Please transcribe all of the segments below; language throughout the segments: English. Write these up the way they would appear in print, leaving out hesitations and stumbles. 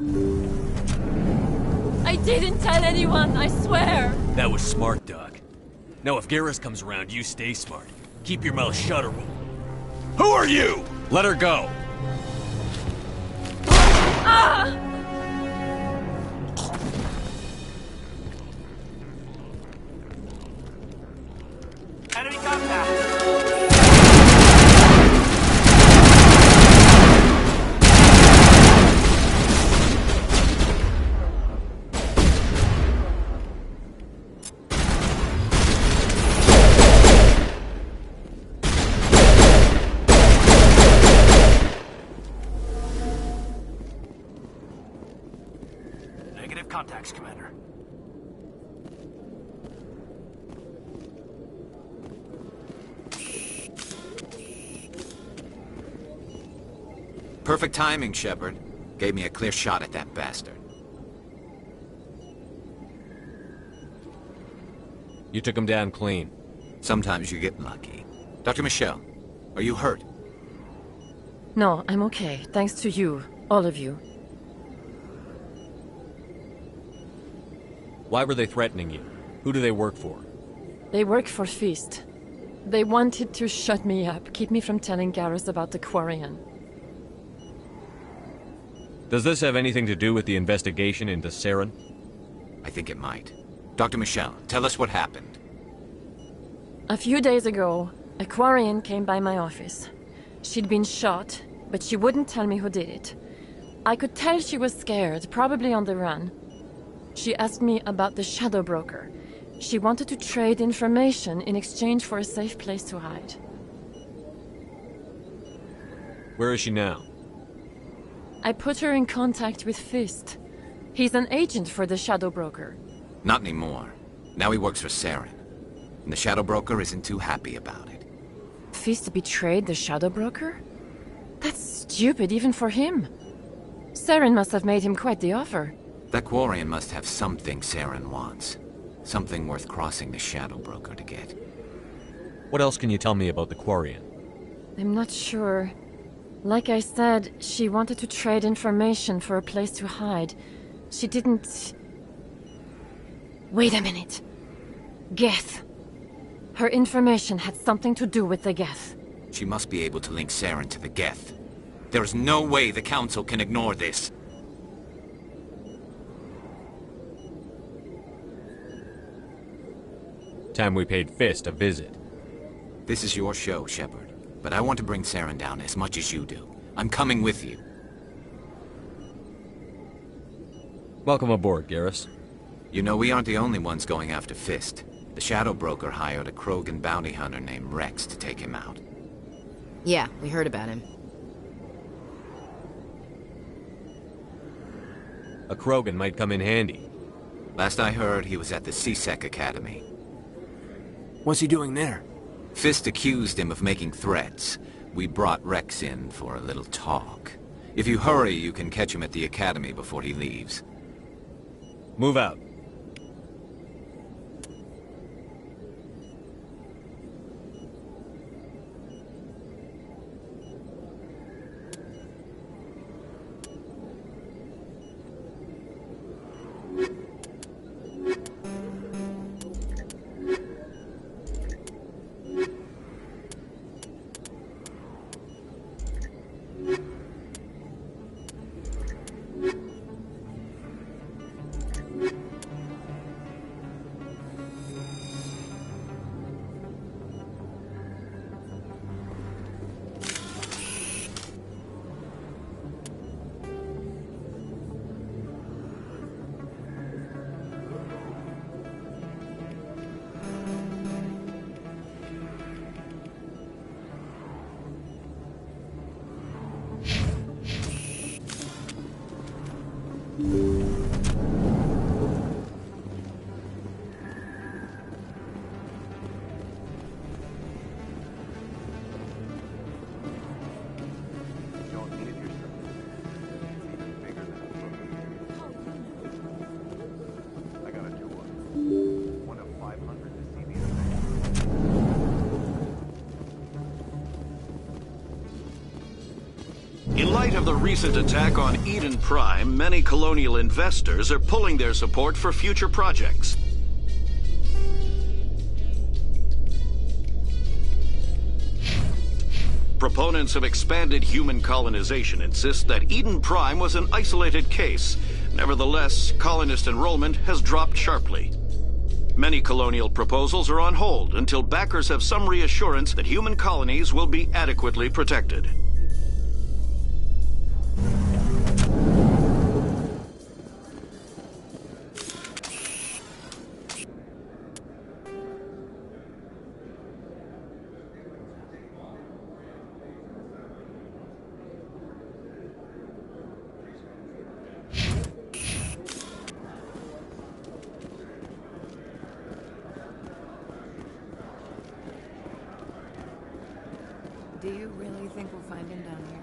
I didn't tell anyone, I swear! That was smart, Doc. Now if Garrus comes around, you stay smart. Keep your mouth shut or we'll... Who are you? Let her go! Ah! Enemy contact! Negative contacts, Commander. Perfect timing, Shepard. Gave me a clear shot at that bastard. You took him down clean. Sometimes you get lucky. Dr. Michelle, are you hurt? No, I'm okay. Thanks to you. All of you. Why were they threatening you? Who do they work for? They work for Feast. They wanted to shut me up, keep me from telling Garrus about the Quarian. Does this have anything to do with the investigation into Saren? I think it might. Dr. Michelle, tell us what happened. A few days ago, a Quarian came by my office. She'd been shot, but she wouldn't tell me who did it. I could tell she was scared, probably on the run. She asked me about the Shadow Broker. She wanted to trade information in exchange for a safe place to hide. Where is she now? I put her in contact with Fist. He's an agent for the Shadow Broker. Not anymore. Now he works for Saren. And the Shadow Broker isn't too happy about it. Fist betrayed the Shadow Broker? That's stupid even for him. Saren must have made him quite the offer. That Quarian must have something Saren wants. Something worth crossing the Shadow Broker to get. What else can you tell me about the Quarian? I'm not sure. Like I said, she wanted to trade information for a place to hide. She didn't... Wait a minute. Geth. Her information had something to do with the Geth. She must be able to link Saren to the Geth. There is no way the Council can ignore this. Time we paid Fist a visit. This is your show, Shepard. But I want to bring Saren down as much as you do. I'm coming with you. Welcome aboard, Garrus. You know, we aren't the only ones going after Fist. The Shadow Broker hired a Krogan bounty hunter named Rex to take him out. Yeah, we heard about him. A Krogan might come in handy. Last I heard, he was at the C-Sec Academy. What's he doing there? Fist accused him of making threats. We brought Rex in for a little talk. If you hurry, you can catch him at the Academy before he leaves. Move out. light of the recent attack on Eden Prime, many colonial investors are pulling their support for future projects. Proponents of expanded human colonization insist that Eden Prime was an isolated case. Nevertheless, colonist enrollment has dropped sharply. Many colonial proposals are on hold until backers have some reassurance that human colonies will be adequately protected. Do you really think we'll find him down here?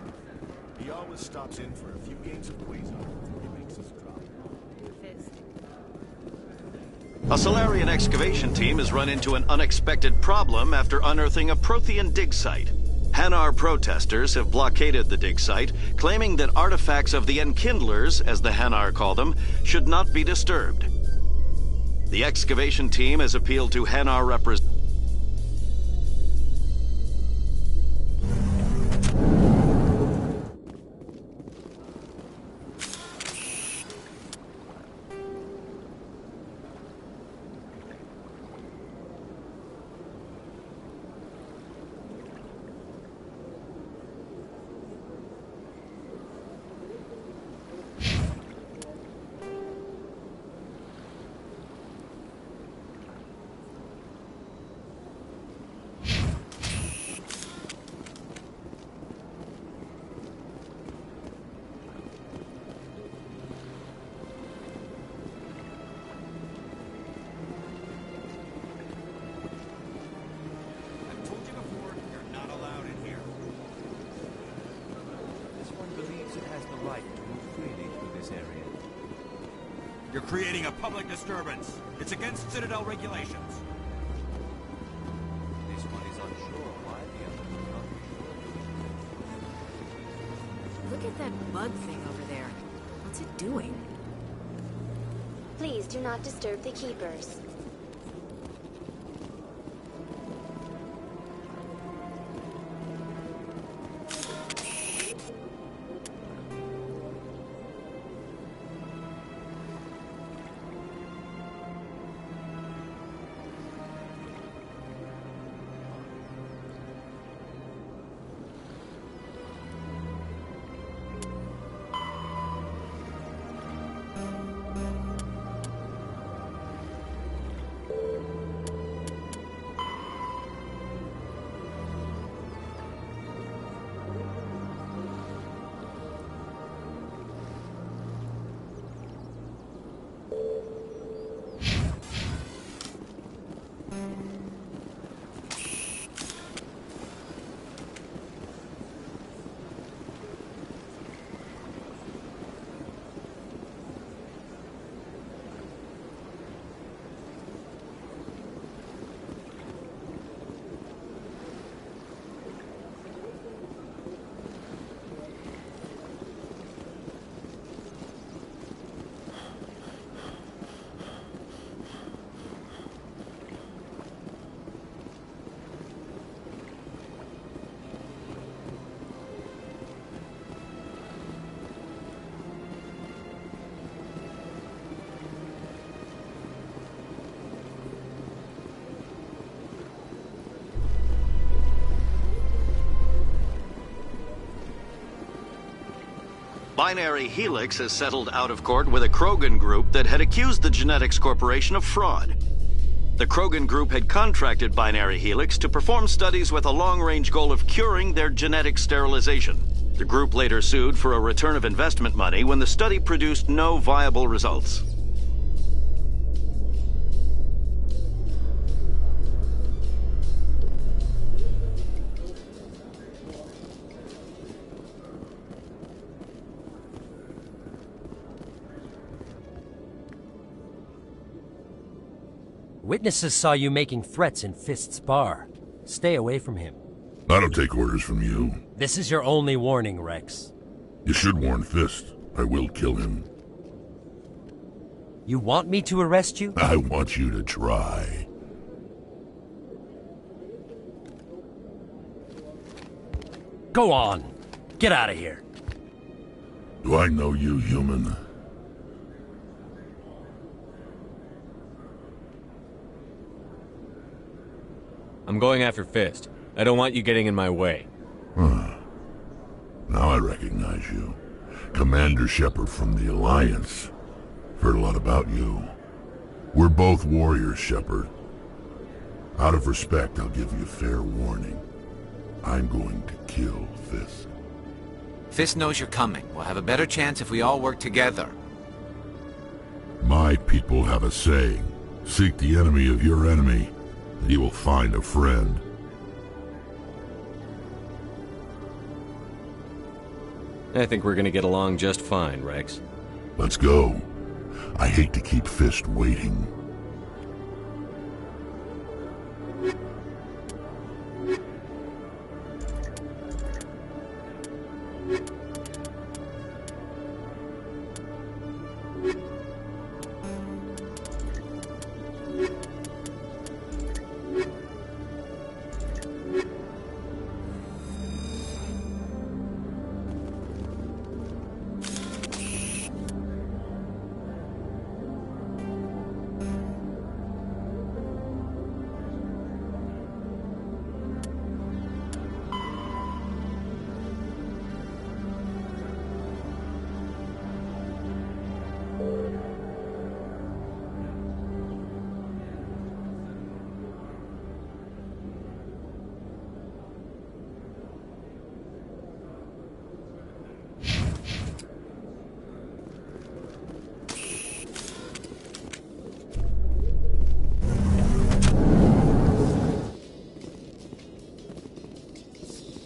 He always stops in for a few games of Quasar. He makes us drop. Fist. A Solarian excavation team has run into an unexpected problem after unearthing a Prothean dig site. Hanar protesters have blockaded the dig site, claiming that artifacts of the Enkindlers, as the Hanar call them, should not be disturbed. The excavation team has appealed to Hanar representatives. You're creating a public disturbance. It's against Citadel regulations. This one is unsure why the other is not. Look at that bug thing over there. What's it doing? Please do not disturb the keepers. Binary Helix has settled out of court with a Krogan group that had accused the Genetics Corporation of fraud. The Krogan group had contracted Binary Helix to perform studies with a long-range goal of curing their genetic sterilization. The group later sued for a return of investment money when the study produced no viable results. Witnesses saw you making threats in Fist's bar. Stay away from him. I don't take orders from you. This is your only warning, Rex. You should warn Fist. I will kill him. You want me to arrest you? I want you to try. Go on. Get out of here. Do I know you, human? I'm going after Fist. I don't want you getting in my way. Huh. Now I recognize you. Commander Shepard from the Alliance. Heard a lot about you. We're both warriors, Shepard. Out of respect, I'll give you fair warning. I'm going to kill Fist. Fist knows you're coming. We'll have a better chance if we all work together. My people have a saying. Seek the enemy of your enemy, and you will find a friend. I think we're gonna get along just fine, Rex. Let's go. I hate to keep Fist waiting.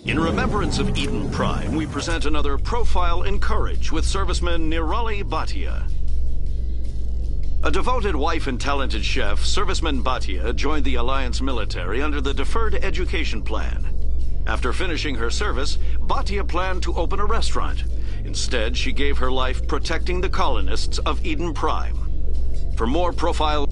In remembrance of Eden Prime, we present another Profile in Courage with serviceman Nirali Bhatia. A devoted wife and talented chef, serviceman Bhatia joined the Alliance military under the Deferred Education Plan. After finishing her service, Bhatia planned to open a restaurant. Instead, she gave her life protecting the colonists of Eden Prime. For more Profile...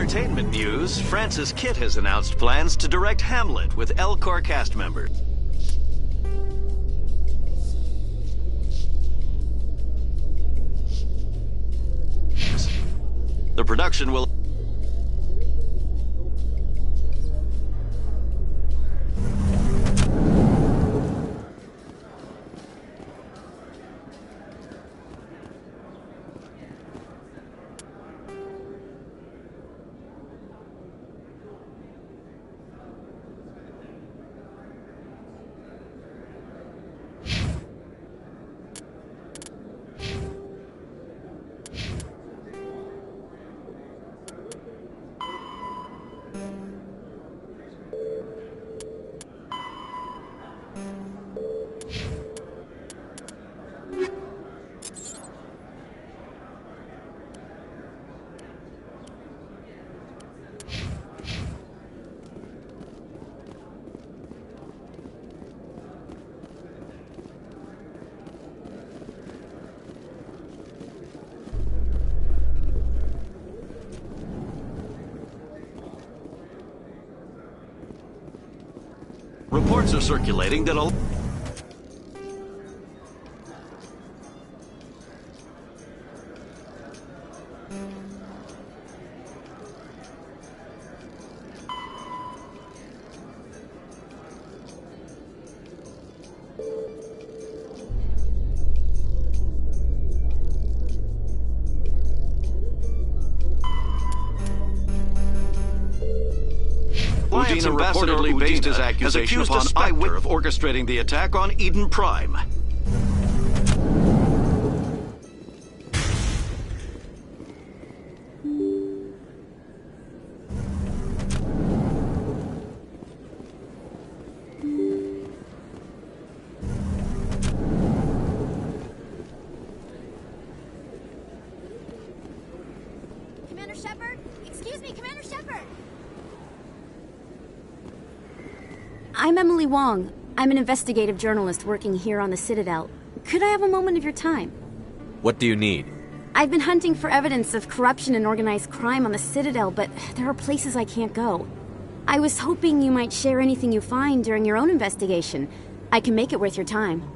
entertainment news, Francis Kitt has announced plans to direct Hamlet with L-Corps cast members. The production will... Reports are circulating that Alliance reportedly based his accusation upon Spectre of orchestrating the attack on Eden Prime. Commander Shepard? Excuse me, Commander Shepard! I'm Emily Wong. I'm an investigative journalist working here on the Citadel. Could I have a moment of your time? What do you need? I've been hunting for evidence of corruption and organized crime on the Citadel, but there are places I can't go. I was hoping you might share anything you find during your own investigation. I can make it worth your time.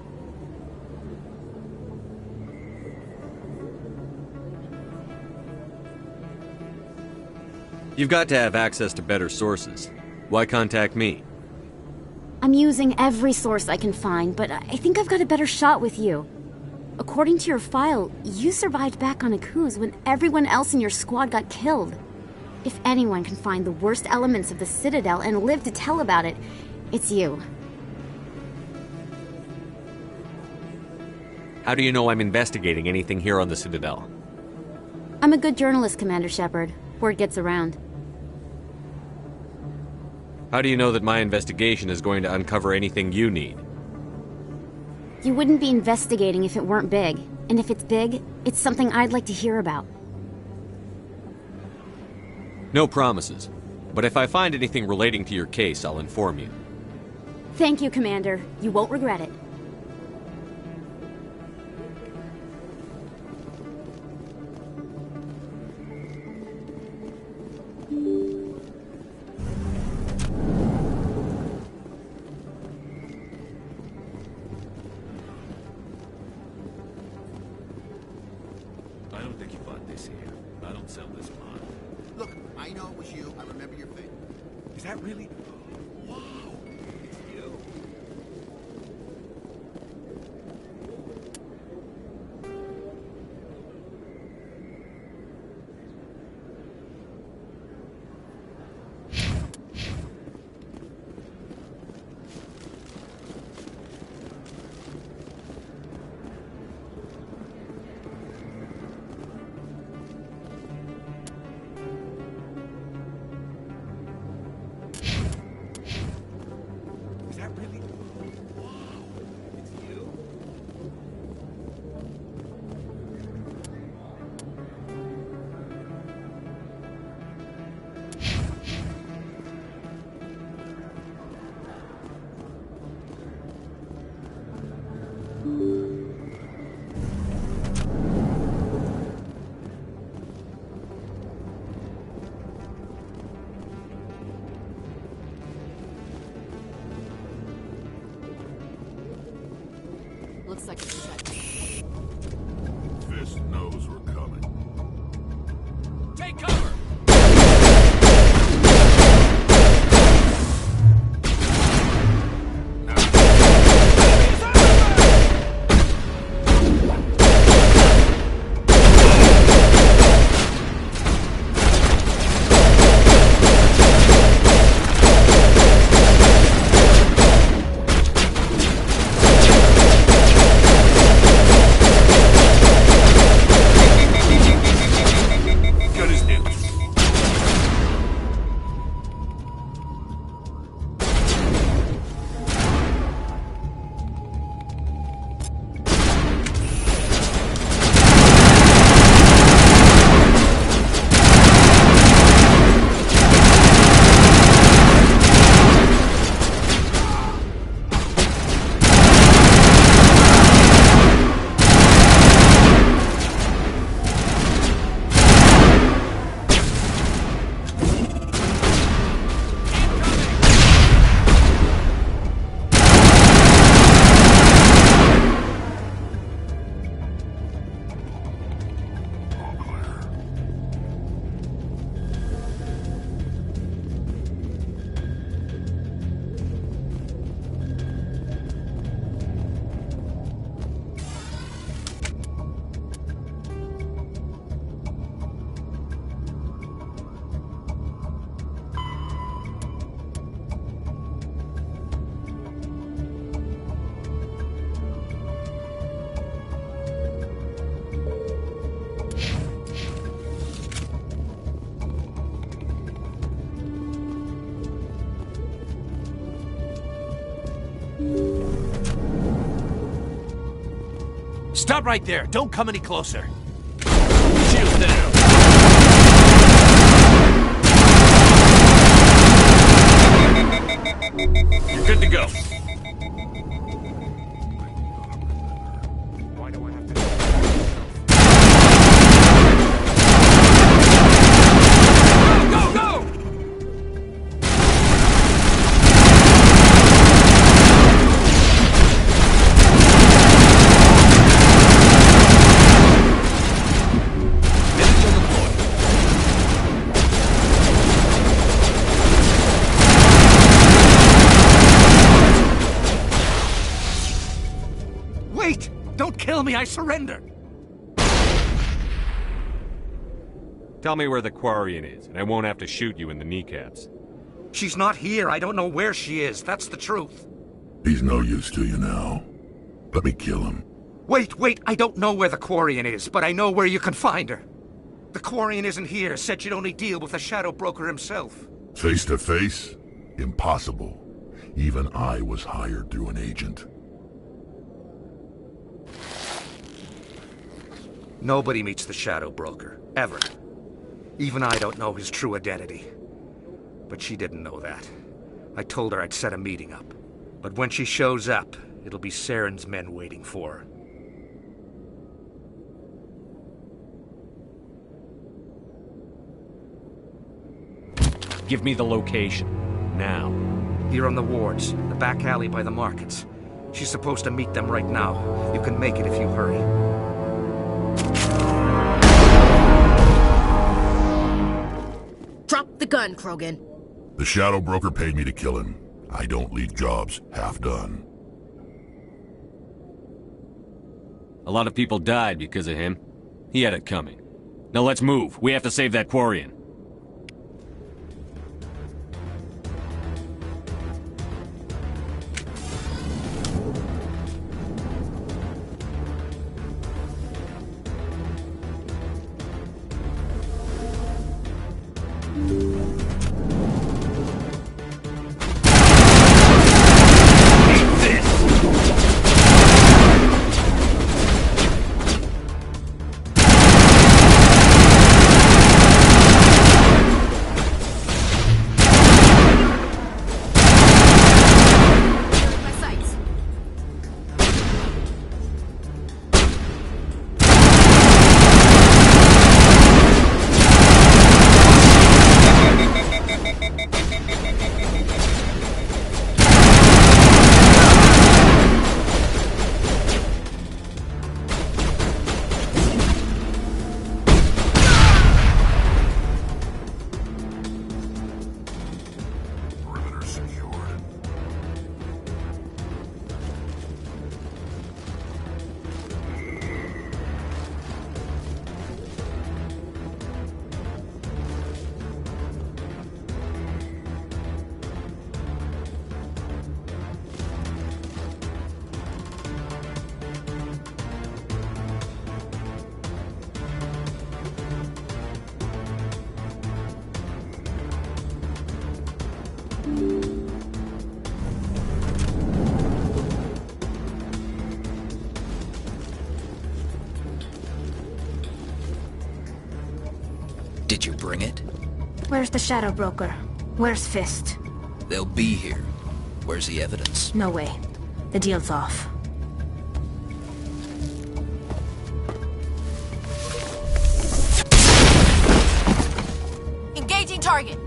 You've got to have access to better sources. Why contact me? I'm using every source I can find, but I think I've got a better shot with you. According to your file, you survived back on Akuz when everyone else in your squad got killed. If anyone can find the worst elements of the Citadel and live to tell about it, it's you. How do you know I'm investigating anything here on the Citadel? I'm a good journalist, Commander Shepard. Word gets around. How do you know that my investigation is going to uncover anything you need? You wouldn't be investigating if it weren't big. And if it's big, it's something I'd like to hear about. No promises. But if I find anything relating to your case, I'll inform you. Thank you, Commander. You won't regret it. I don't think you bought this here. I don't sell this pot. Look, I know it was you. I remember your face. Is that really? Wow! It's you. Looks like it's shut. Fist knows we're coming. Take cover! Stop right there. Don't come any closer. Shields down! You're good to go. Why do I have to... Go, go, go! Wait! Don't kill me, I surrender! Tell me where the Quarian is, and I won't have to shoot you in the kneecaps. She's not here. I don't know where she is. That's the truth. He's no use to you now. Let me kill him. Wait. I don't know where the Quarian is, but I know where you can find her. The Quarian isn't here. Said she'd only deal with the Shadow Broker himself. Face to face? Impossible. Even I was hired through an agent. Nobody meets the Shadow Broker. Ever. Even I don't know his true identity. But she didn't know that. I told her I'd set a meeting up. But when she shows up, it'll be Saren's men waiting for her. Give me the location. Now. Here on the wards, the back alley by the markets. She's supposed to meet them right now. You can make it if you hurry. Drop the gun, Krogan. The Shadow Broker paid me to kill him. I don't leave jobs half done. A lot of people died because of him. He had it coming. Now let's move. We have to save that Quarian. Did you bring it? Where's the Shadow Broker? Where's Fist? They'll be here. Where's the evidence? No way. The deal's off. Engaging target!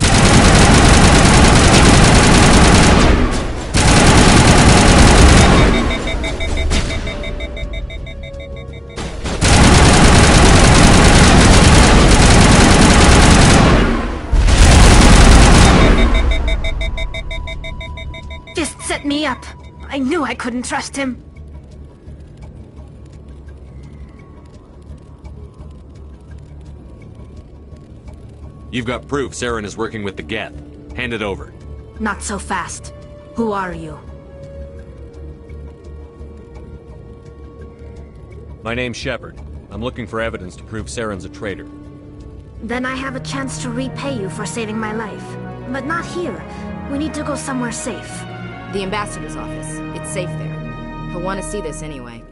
Fist set me up. I knew I couldn't trust him. You've got proof Saren is working with the Geth. Hand it over. Not so fast. Who are you? My name's Shepard. I'm looking for evidence to prove Saren's a traitor. Then I have a chance to repay you for saving my life. But not here. We need to go somewhere safe. The ambassador's office. It's safe there. He'll want to see this anyway.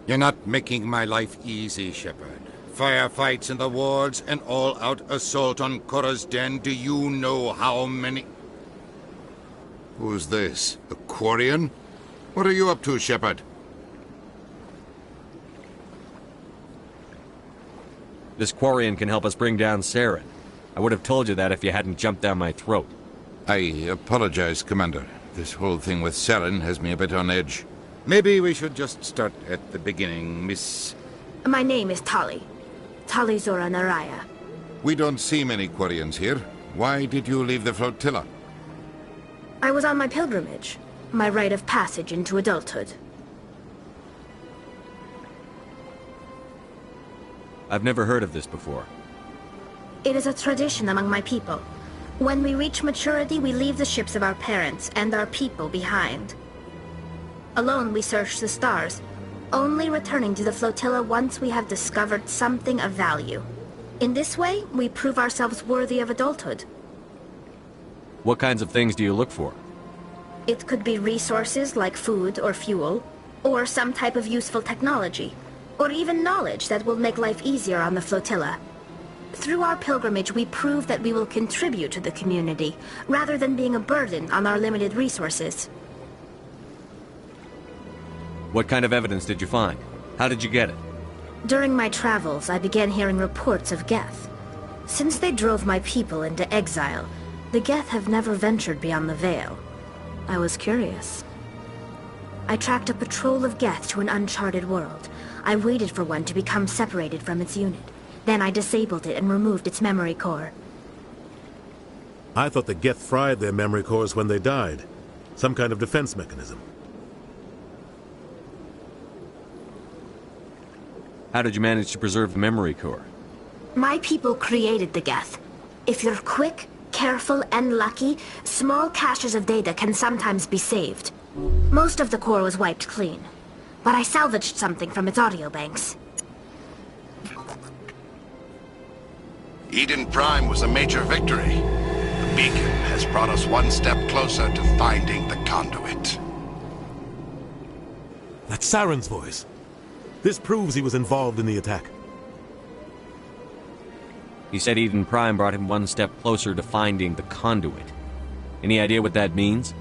You're not making my life easy, Shepard. Firefights in the wards, an all-out assault on Korra's den. Do you know how many... Who's this? A Quarian? What are you up to, Shepard? This Quarian can help us bring down Saren. I would have told you that if you hadn't jumped down my throat. I apologize, Commander. This whole thing with Saren has me a bit on edge. Maybe we should just start at the beginning, Miss... My name is Tali. Tali Zora Naraya. We don't see many Quarians here. Why did you leave the flotilla? I was on my pilgrimage. My rite of passage into adulthood. I've never heard of this before. It is a tradition among my people. When we reach maturity, we leave the ships of our parents and our people behind. Alone, we search the stars, only returning to the flotilla once we have discovered something of value. In this way, we prove ourselves worthy of adulthood. What kinds of things do you look for? It could be resources like food or fuel, or some type of useful technology, or even knowledge that will make life easier on the flotilla. Through our pilgrimage, we prove that we will contribute to the community, rather than being a burden on our limited resources. What kind of evidence did you find? How did you get it? During my travels, I began hearing reports of Geth. Since they drove my people into exile, the Geth have never ventured beyond the Veil. I was curious. I tracked a patrol of Geth to an uncharted world. I waited for one to become separated from its unit. Then I disabled it and removed its memory core. I thought the Geth fried their memory cores when they died. Some kind of defense mechanism. How did you manage to preserve the memory core? My people created the Geth. If you're quick, careful, and lucky, small caches of data can sometimes be saved. Most of the core was wiped clean, but I salvaged something from its audio banks. Eden Prime was a major victory. The beacon has brought us one step closer to finding the conduit. That's Saren's voice. This proves he was involved in the attack. He said Eden Prime brought him one step closer to finding the conduit. Any idea what that means?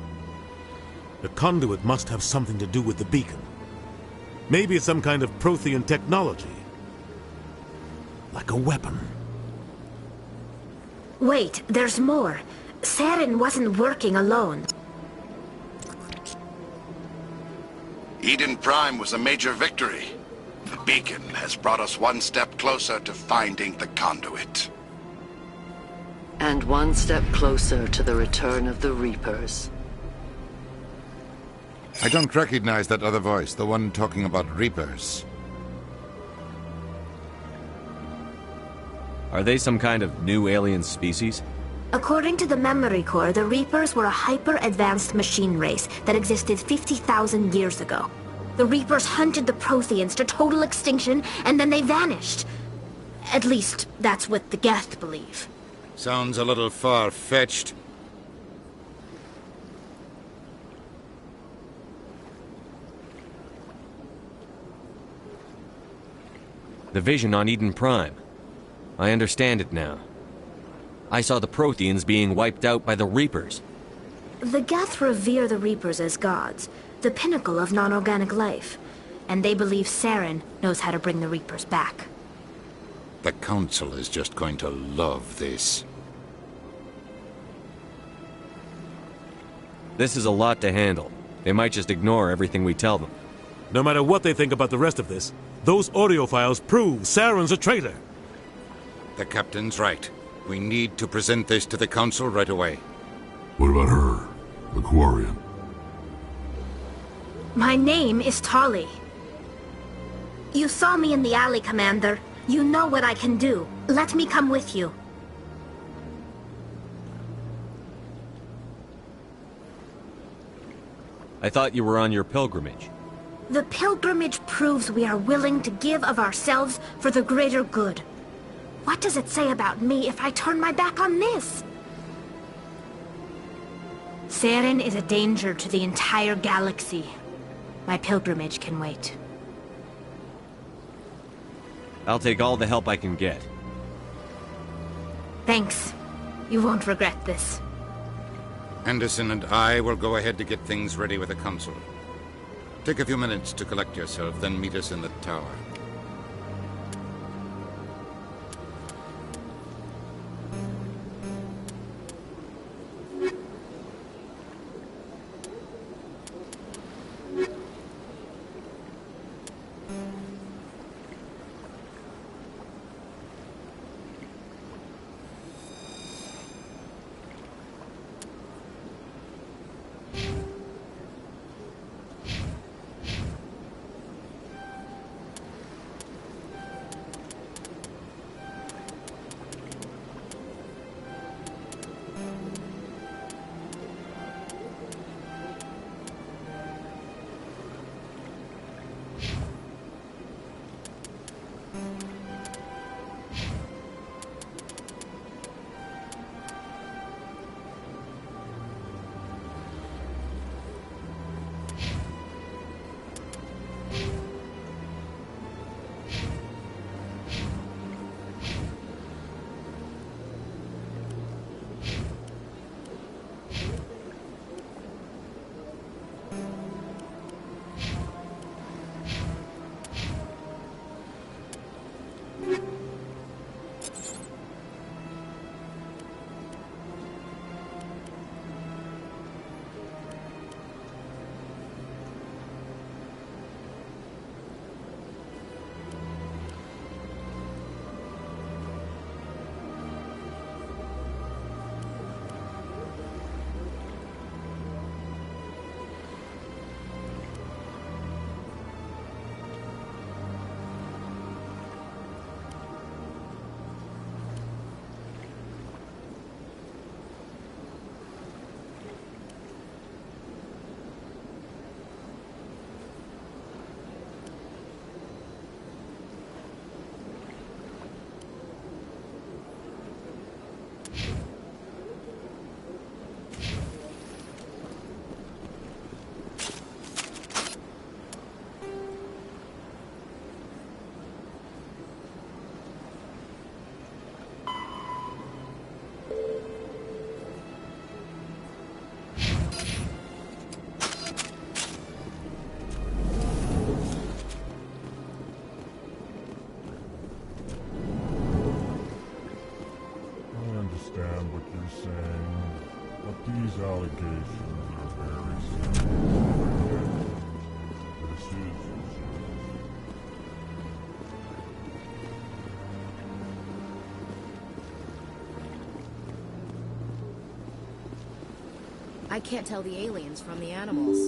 The conduit must have something to do with the beacon. Maybe it's some kind of Prothean technology. Like a weapon. Wait, there's more. Saren wasn't working alone. Eden Prime was a major victory. The beacon has brought us one step closer to finding the conduit. And one step closer to the return of the Reapers. I don't recognize that other voice, the one talking about Reapers. Are they some kind of new alien species? According to the memory core, the Reapers were a hyper-advanced machine race that existed 50,000 years ago. The Reapers hunted the Protheans to total extinction, and then they vanished. At least, that's what the Geth believe. Sounds a little far-fetched. The vision on Eden Prime. I understand it now. I saw the Protheans being wiped out by the Reapers. The Geth revere the Reapers as gods, the pinnacle of non-organic life. And they believe Saren knows how to bring the Reapers back. The Council is just going to love this. This is a lot to handle. They might just ignore everything we tell them. No matter what they think about the rest of this, those audio files prove Saren's a traitor. The Captain's right. We need to present this to the Council right away. What about her, the Quarian? My name is Tali. You saw me in the alley, Commander. You know what I can do. Let me come with you. I thought you were on your pilgrimage. The pilgrimage proves we are willing to give of ourselves for the greater good. What does it say about me if I turn my back on this? Saren is a danger to the entire galaxy. My pilgrimage can wait. I'll take all the help I can get. Thanks. You won't regret this. Anderson and I will go ahead to get things ready with the Council. Take a few minutes to collect yourself, then meet us in the tower. understand what you're saying, but these allegations are very serious. This is I can't tell the aliens from the animals.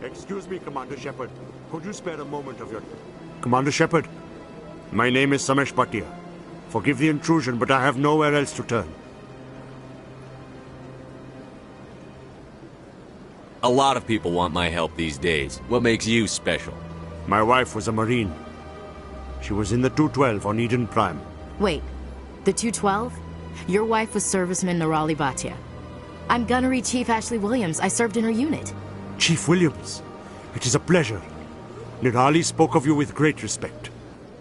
Excuse me, Commander Shepard. Could you spare a moment of your... Commander Shepard, my name is Samesh Bhatia. Forgive the intrusion, but I have nowhere else to turn. A lot of people want my help these days. What makes you special? My wife was a Marine. She was in the 212 on Eden Prime. Wait, the 212? Your wife was serviceman Nirali Bhatia. I'm Gunnery Chief Ashley Williams. I served in her unit. Chief Williams, it is a pleasure. Nirali spoke of you with great respect.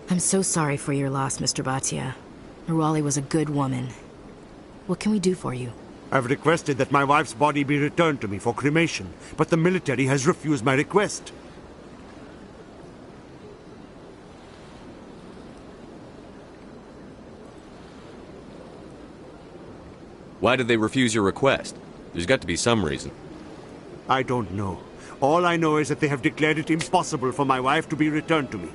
I'm so sorry for your loss, Mr. Bhatia. Nirali was a good woman. What can we do for you? I've requested that my wife's body be returned to me for cremation, but the military has refused my request. Why did they refuse your request? There's got to be some reason. I don't know. All I know is that they have declared it impossible for my wife to be returned to me.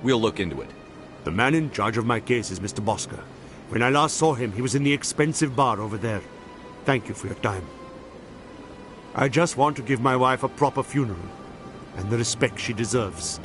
We'll look into it. The man in charge of my case is Mr. Bosca. When I last saw him, he was in the expensive bar over there. Thank you for your time. I just want to give my wife a proper funeral, and the respect she deserves.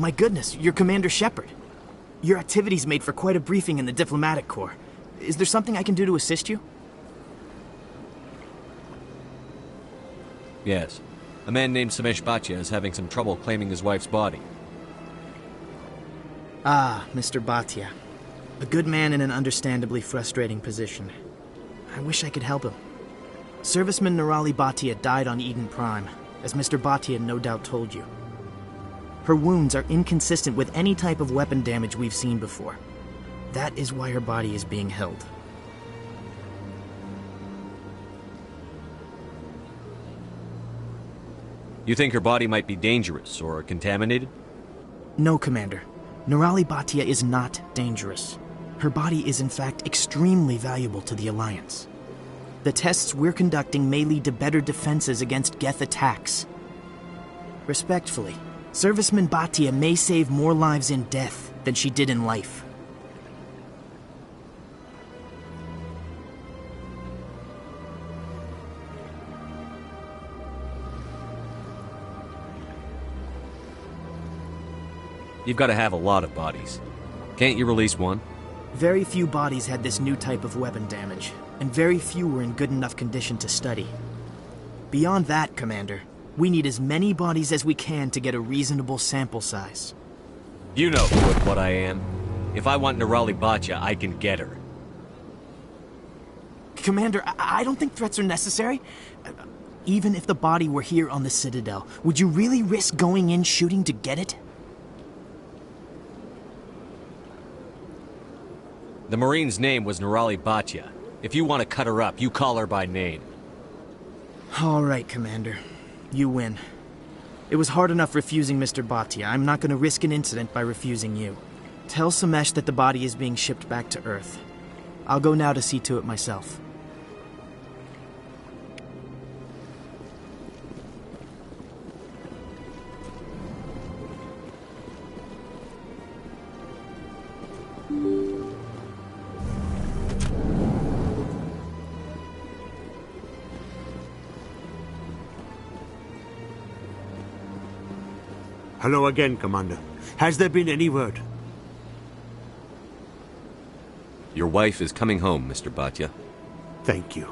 My goodness, you're Commander Shepard. Your activities made for quite a briefing in the Diplomatic Corps. Is there something I can do to assist you? Yes. A man named Samesh Bhatia is having some trouble claiming his wife's body. Ah, Mr. Bhatia. A good man in an understandably frustrating position. I wish I could help him. Serviceman Nirali Bhatia died on Eden Prime, as Mr. Bhatia no doubt told you. Her wounds are inconsistent with any type of weapon damage we've seen before. That is why her body is being held. You think her body might be dangerous or contaminated? No, Commander. Nirali Bhatia is not dangerous. Her body is in fact extremely valuable to the Alliance. The tests we're conducting may lead to better defenses against Geth attacks. Respectfully, Serviceman Bhatia may save more lives in death than she did in life. You've got to have a lot of bodies. Can't you release one? Very few bodies had this new type of weapon damage, and very few were in good enough condition to study. Beyond that, Commander, we need as many bodies as we can to get a reasonable sample size. You know who and what I am. If I want Nirali Bhatia, I can get her. Commander, I don't think threats are necessary. Even if the body were here on the Citadel, would you really risk going in shooting to get it? The Marine's name was Nirali Bhatia. If you want to cut her up, you call her by name. All right, Commander. You win. It was hard enough refusing Mr. Bhatia. I'm not going to risk an incident by refusing you. Tell Samesh that the body is being shipped back to Earth. I'll go now to see to it myself. Hello again, Commander. Has there been any word? Your wife is coming home, Mr. Bhatia. Thank you.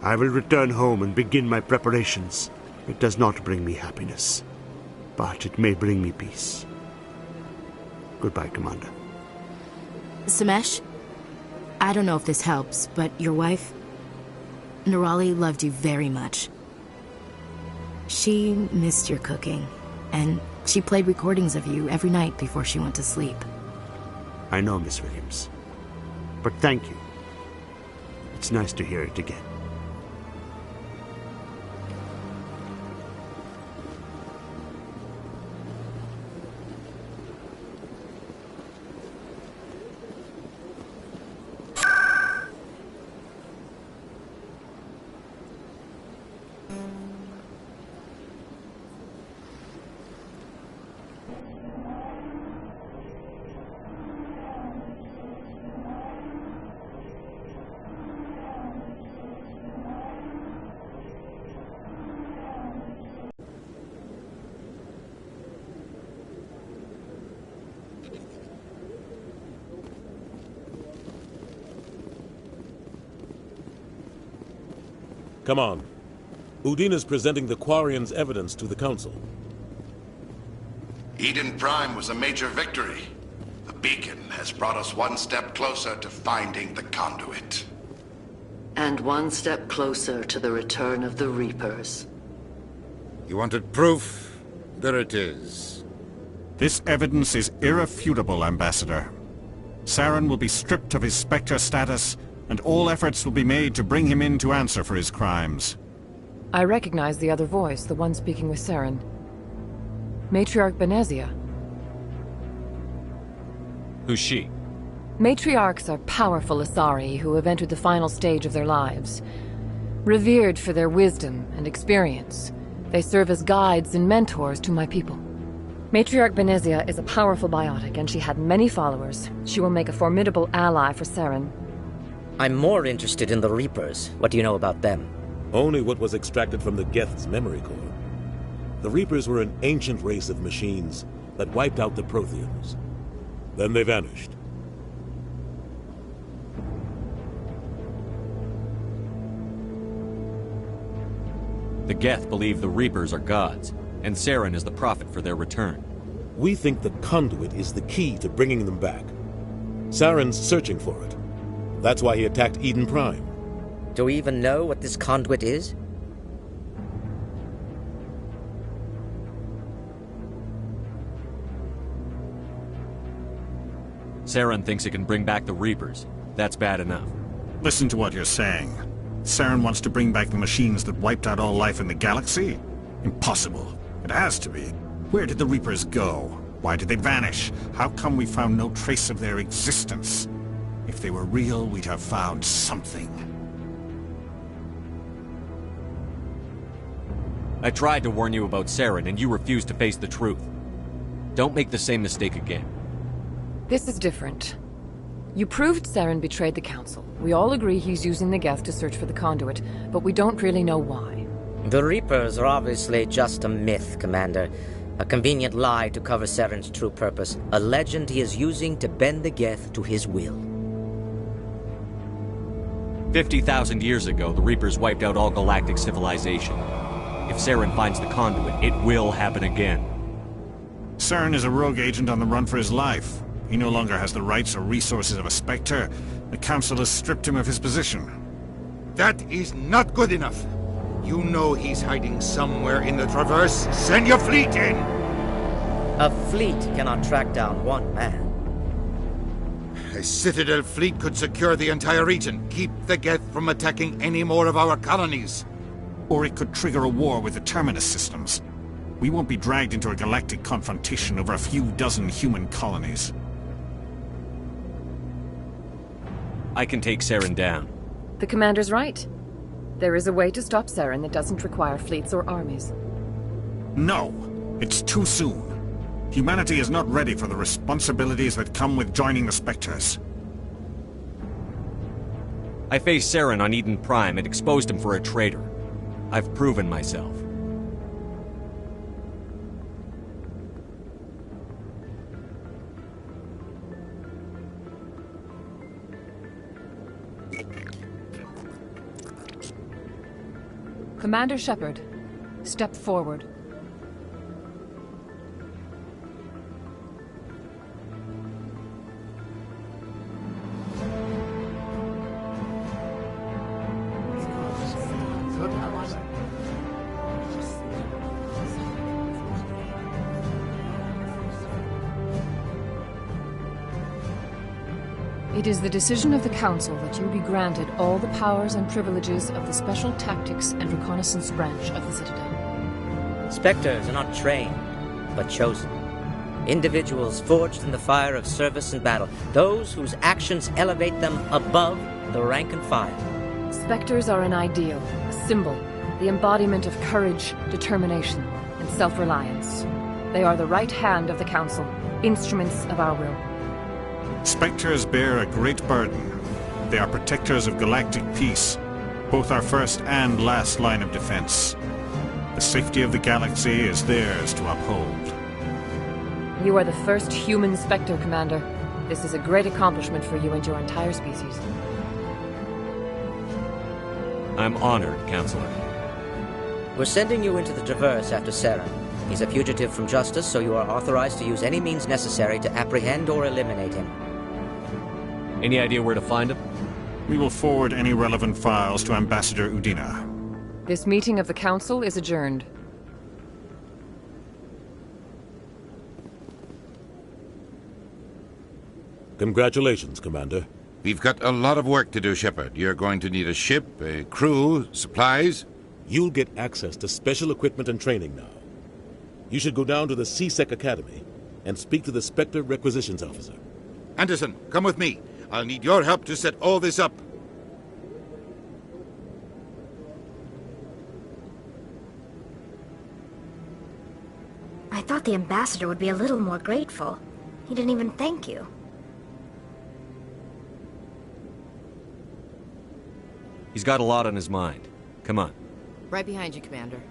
I will return home and begin my preparations. It does not bring me happiness, but it may bring me peace. Goodbye, Commander. Samesh, I don't know if this helps, but your wife, Nirali, loved you very much. She missed your cooking, and she played recordings of you every night before she went to sleep. I know, Miss Williams. But thank you. It's nice to hear it again. Come on. Udina's presenting the Quarian's evidence to the Council. Eden Prime was a major victory. The beacon has brought us one step closer to finding the conduit. And one step closer to the return of the Reapers. You wanted proof? There it is. This evidence is irrefutable, Ambassador. Saren will be stripped of his Spectre status, and all efforts will be made to bring him in to answer for his crimes. I recognize the other voice, the one speaking with Saren. Matriarch Benezia. Who's she? Matriarchs are powerful Asari who have entered the final stage of their lives. Revered for their wisdom and experience, they serve as guides and mentors to my people. Matriarch Benezia is a powerful biotic, and she had many followers. She will make a formidable ally for Saren. I'm more interested in the Reapers. What do you know about them? Only what was extracted from the Geth's memory core. The Reapers were an ancient race of machines that wiped out the Protheans. Then they vanished. The Geth believe the Reapers are gods, and Saren is the prophet for their return. We think the conduit is the key to bringing them back. Saren's searching for it. That's why he attacked Eden Prime. Do we even know what this conduit is? Saren thinks it can bring back the Reapers. That's bad enough. Listen to what you're saying. Saren wants to bring back the machines that wiped out all life in the galaxy? Impossible. It has to be. Where did the Reapers go? Why did they vanish? How come we found no trace of their existence? If they were real, we'd have found something. I tried to warn you about Saren, and you refused to face the truth. Don't make the same mistake again. This is different. You proved Saren betrayed the Council. We all agree he's using the Geth to search for the conduit, but we don't really know why. The Reapers are obviously just a myth, Commander. A convenient lie to cover Saren's true purpose. A legend he is using to bend the Geth to his will. 50,000 years ago, the Reapers wiped out all galactic civilization. If Saren finds the conduit, it will happen again. Saren is a rogue agent on the run for his life. He no longer has the rights or resources of a Spectre. The Council has stripped him of his position. That is not good enough. You know he's hiding somewhere in the Traverse. Send your fleet in! A fleet cannot track down one man. A Citadel fleet could secure the entire region, keep the Geth from attacking any more of our colonies. Or it could trigger a war with the Terminus systems. We won't be dragged into a galactic confrontation over a few dozen human colonies. I can take Saren down. The Commander's right. There is a way to stop Saren that doesn't require fleets or armies. No! It's too soon. Humanity is not ready for the responsibilities that come with joining the Spectres. I faced Saren on Eden Prime and exposed him for a traitor. I've proven myself. Commander Shepard, step forward. It is the decision of the Council that you be granted all the powers and privileges of the Special Tactics and Reconnaissance branch of the Citadel. Spectres are not trained, but chosen. Individuals forged in the fire of service and battle. Those whose actions elevate them above the rank and file. Spectres are an ideal, a symbol, the embodiment of courage, determination, and self-reliance. They are the right hand of the Council, instruments of our will. Spectres bear a great burden. They are protectors of galactic peace, both our first and last line of defense. The safety of the galaxy is theirs to uphold. You are the first human Spectre, Commander. This is a great accomplishment for you and your entire species. I'm honored, Counselor. We're sending you into the Traverse after Saren. He's a fugitive from justice, so you are authorized to use any means necessary to apprehend or eliminate him. Any idea where to find him? We will forward any relevant files to Ambassador Udina. This meeting of the Council is adjourned. Congratulations, Commander. We've got a lot of work to do, Shepard. You're going to need a ship, a crew, supplies. You'll get access to special equipment and training now. You should go down to the C-Sec Academy and speak to the Spectre Requisitions Officer. Anderson, come with me. I'll need your help to set all this up. I thought the ambassador would be a little more grateful. He didn't even thank you. He's got a lot on his mind. Come on. Right behind you, Commander.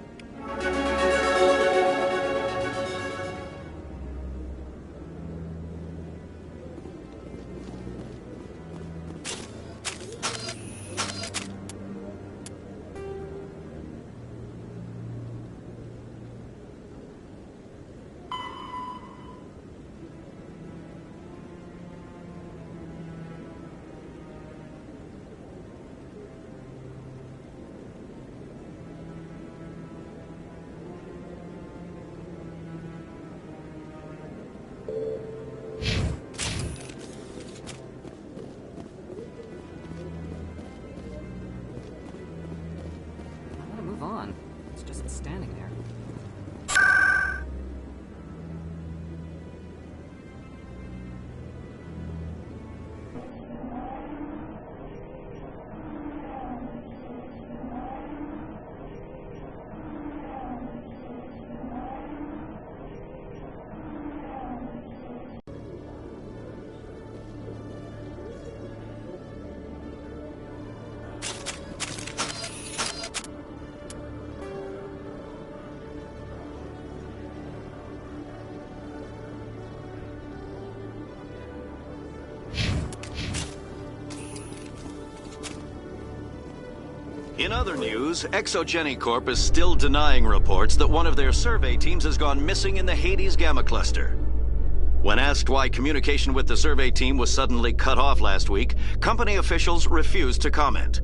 Standing there. In other news, Exogeny Corp is still denying reports that one of their survey teams has gone missing in the Hades Gamma Cluster. When asked why communication with the survey team was suddenly cut off last week, company officials refused to comment.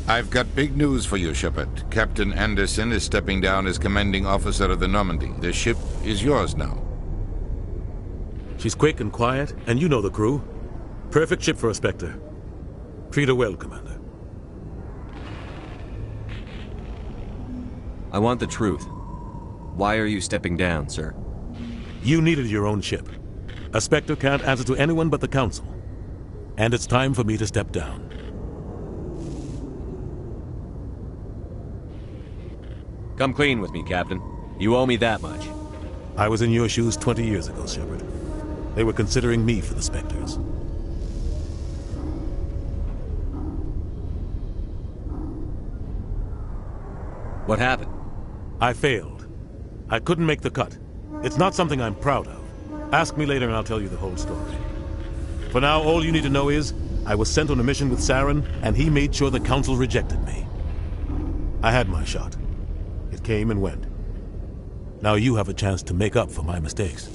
I've got big news for you, Shepard. Captain Anderson is stepping down as commanding officer of the Normandy. The ship is yours now. She's quick and quiet, and you know the crew. Perfect ship for a Spectre. Treat her well, Commander. I want the truth. Why are you stepping down, sir? You needed your own ship. A Spectre can't answer to anyone but the Council. And it's time for me to step down. Come clean with me, Captain. You owe me that much. I was in your shoes 20 years ago, Shepard. They were considering me for the Spectres. What happened? I failed. I couldn't make the cut. It's not something I'm proud of. Ask me later and I'll tell you the whole story. For now, all you need to know is, I was sent on a mission with Saren, and he made sure the Council rejected me. I had my shot. It came and went. Now you have a chance to make up for my mistakes.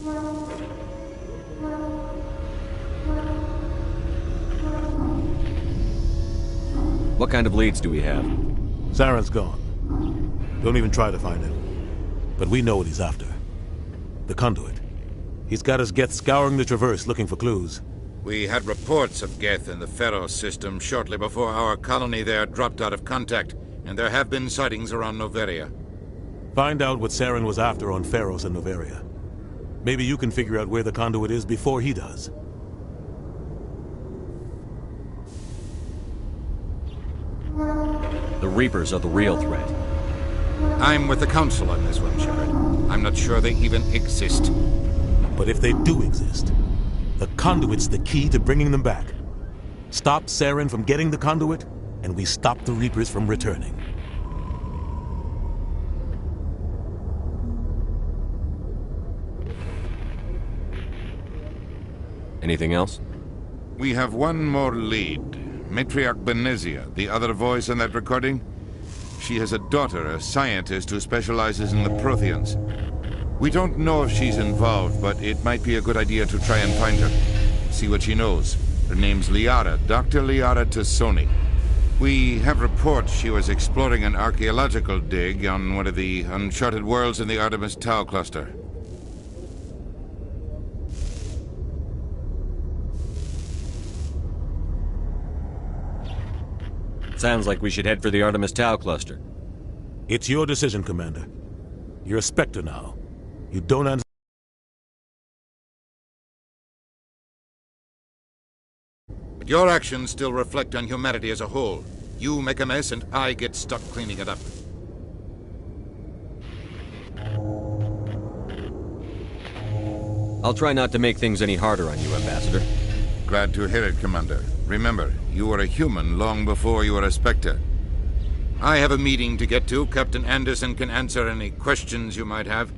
What kind of leads do we have? Saren's gone. Don't even try to find him. But we know what he's after. The conduit. He's got his Geth scouring the Traverse looking for clues. We had reports of Geth in the Pharos system shortly before our colony there dropped out of contact, and there have been sightings around Noveria. Find out what Saren was after on Pharos and Noveria. Maybe you can figure out where the conduit is before he does. The Reapers are the real threat. I'm with the Council on this one, Shepard. I'm not sure they even exist. But if they do exist, the conduit's the key to bringing them back. Stop Saren from getting the conduit, and we stop the Reapers from returning. Anything else? We have one more lead. Matriarch Benezia, the other voice in that recording. She has a daughter, a scientist who specializes in the Protheans. We don't know if she's involved, but it might be a good idea to try and find her. See what she knows. Her name's Liara, Dr. Liara Tassoni. We have reports she was exploring an archaeological dig on one of the uncharted worlds in the Artemis Tau cluster. Sounds like we should head for the Artemis Tau cluster. It's your decision, Commander. You're a Spectre now. You don't understand. But your actions still reflect on humanity as a whole. You make a mess and I get stuck cleaning it up. I'll try not to make things any harder on you, Ambassador. Glad to hear it, Commander. Remember, you were a human long before you were a Spectre. I have a meeting to get to. Captain Anderson can answer any questions you might have.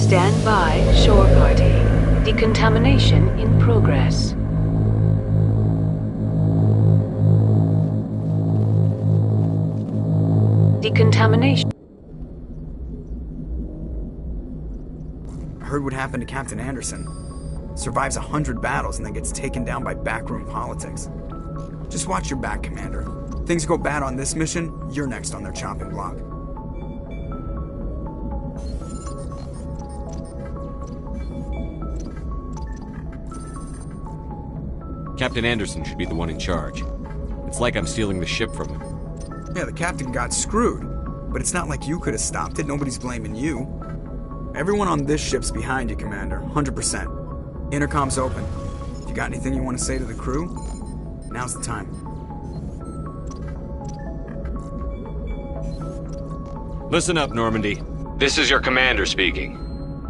Stand by, shore party. Decontamination in progress. Decontamination. Heard what happened to Captain Anderson. Survives 100 battles and then gets taken down by backroom politics. Just watch your back, Commander. Things go bad on this mission, you're next on their chopping block. Captain Anderson should be the one in charge. It's like I'm stealing the ship from him. Yeah, the captain got screwed. But it's not like you could have stopped it. Nobody's blaming you. Everyone on this ship's behind you, Commander. 100%. Intercom's open. If you got anything you want to say to the crew, now's the time. Listen up, Normandy. This is your commander speaking.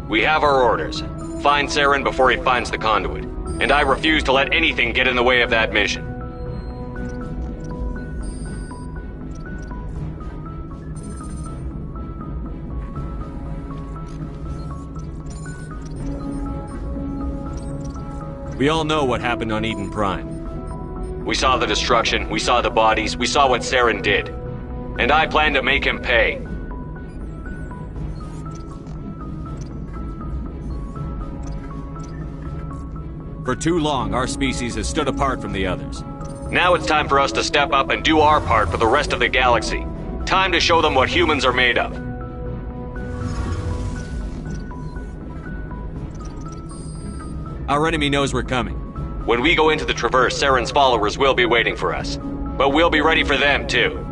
We have our orders. Find Saren before he finds the conduit. And I refuse to let anything get in the way of that mission. We all know what happened on Eden Prime. We saw the destruction, we saw the bodies, we saw what Saren did. And I plan to make him pay. For too long, our species has stood apart from the others. Now it's time for us to step up and do our part for the rest of the galaxy. Time to show them what humans are made of. Our enemy knows we're coming. When we go into the Traverse, Saren's followers will be waiting for us. But we'll be ready for them, too.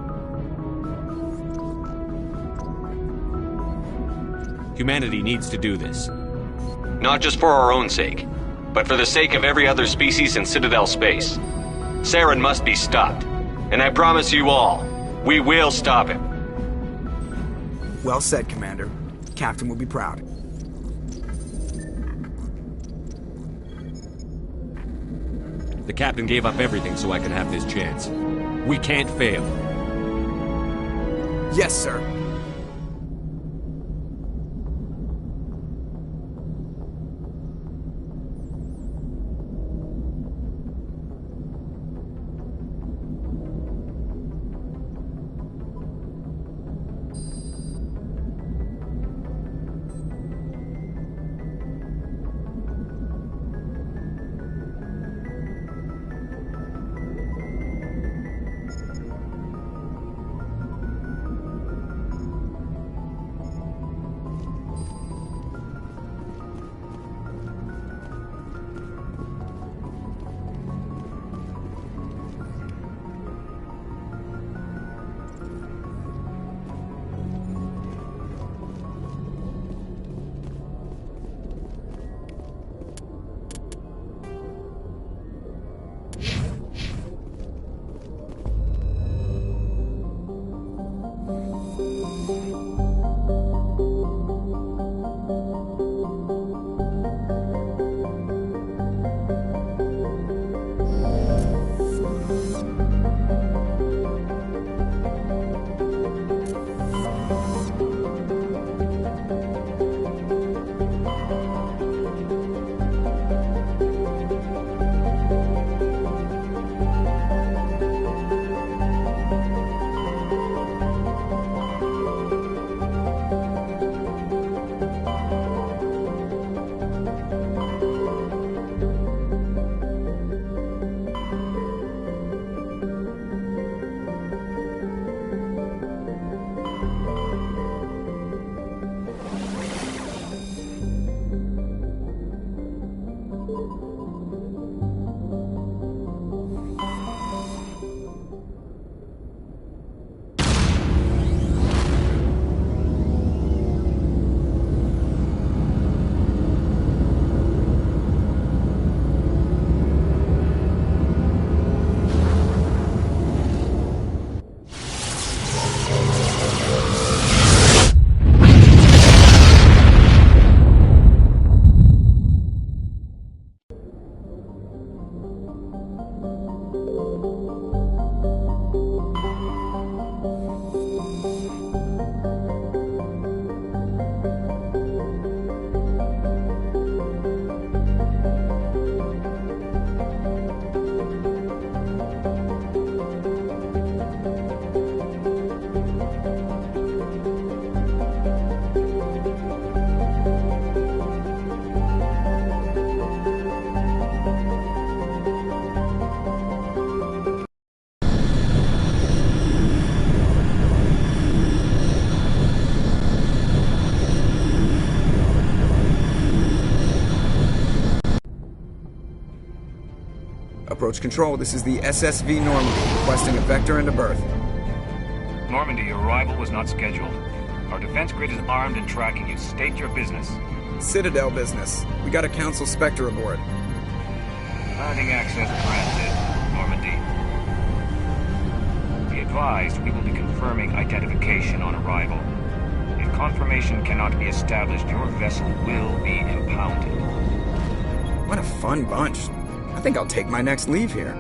Humanity needs to do this. Not just for our own sake, but for the sake of every other species in Citadel space. Saren must be stopped. And I promise you all, we will stop him. Well said, Commander. Captain will be proud. The captain gave up everything so I could have this chance. We can't fail. Yes, sir. Approach control, this is the SSV Normandy, requesting a vector and a berth. Normandy, your arrival was not scheduled. Our defense grid is armed and tracking you. State your business. Citadel business. We got a Council Spectre aboard. Landing access granted, Normandy. Be advised, we will be confirming identification on arrival. If confirmation cannot be established, your vessel will be impounded. What a fun bunch. I think I'll take my next leave here.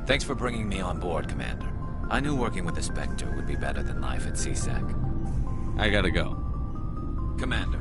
Thanks for bringing me on board, Commander. I knew working with the Spectre would be better than life at CSEC. I gotta go. Commander.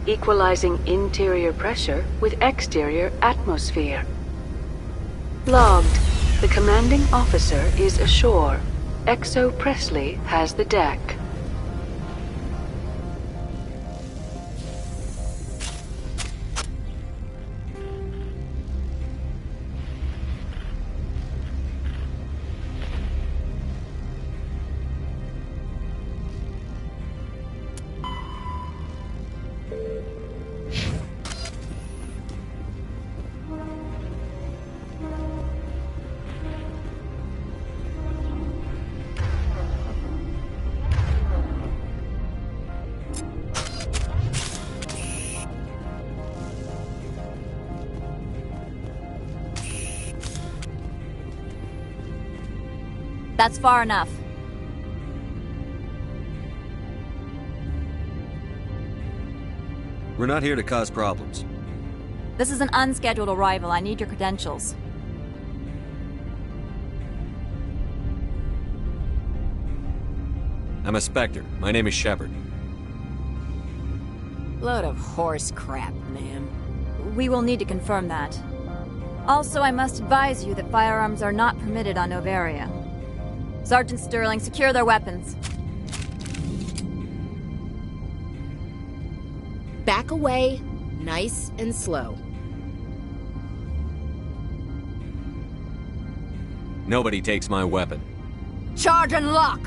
Equalizing interior pressure with exterior atmosphere. Logged. The commanding officer is ashore. Exo Presley has the deck. That's far enough. We're not here to cause problems. This is an unscheduled arrival. I need your credentials. I'm a Spectre. My name is Shepard. Load of horse crap, ma'am. We will need to confirm that. Also, I must advise you that firearms are not permitted on Noveria. Sergeant Sterling, secure their weapons. Back away, nice and slow. Nobody takes my weapon. Charge and lock!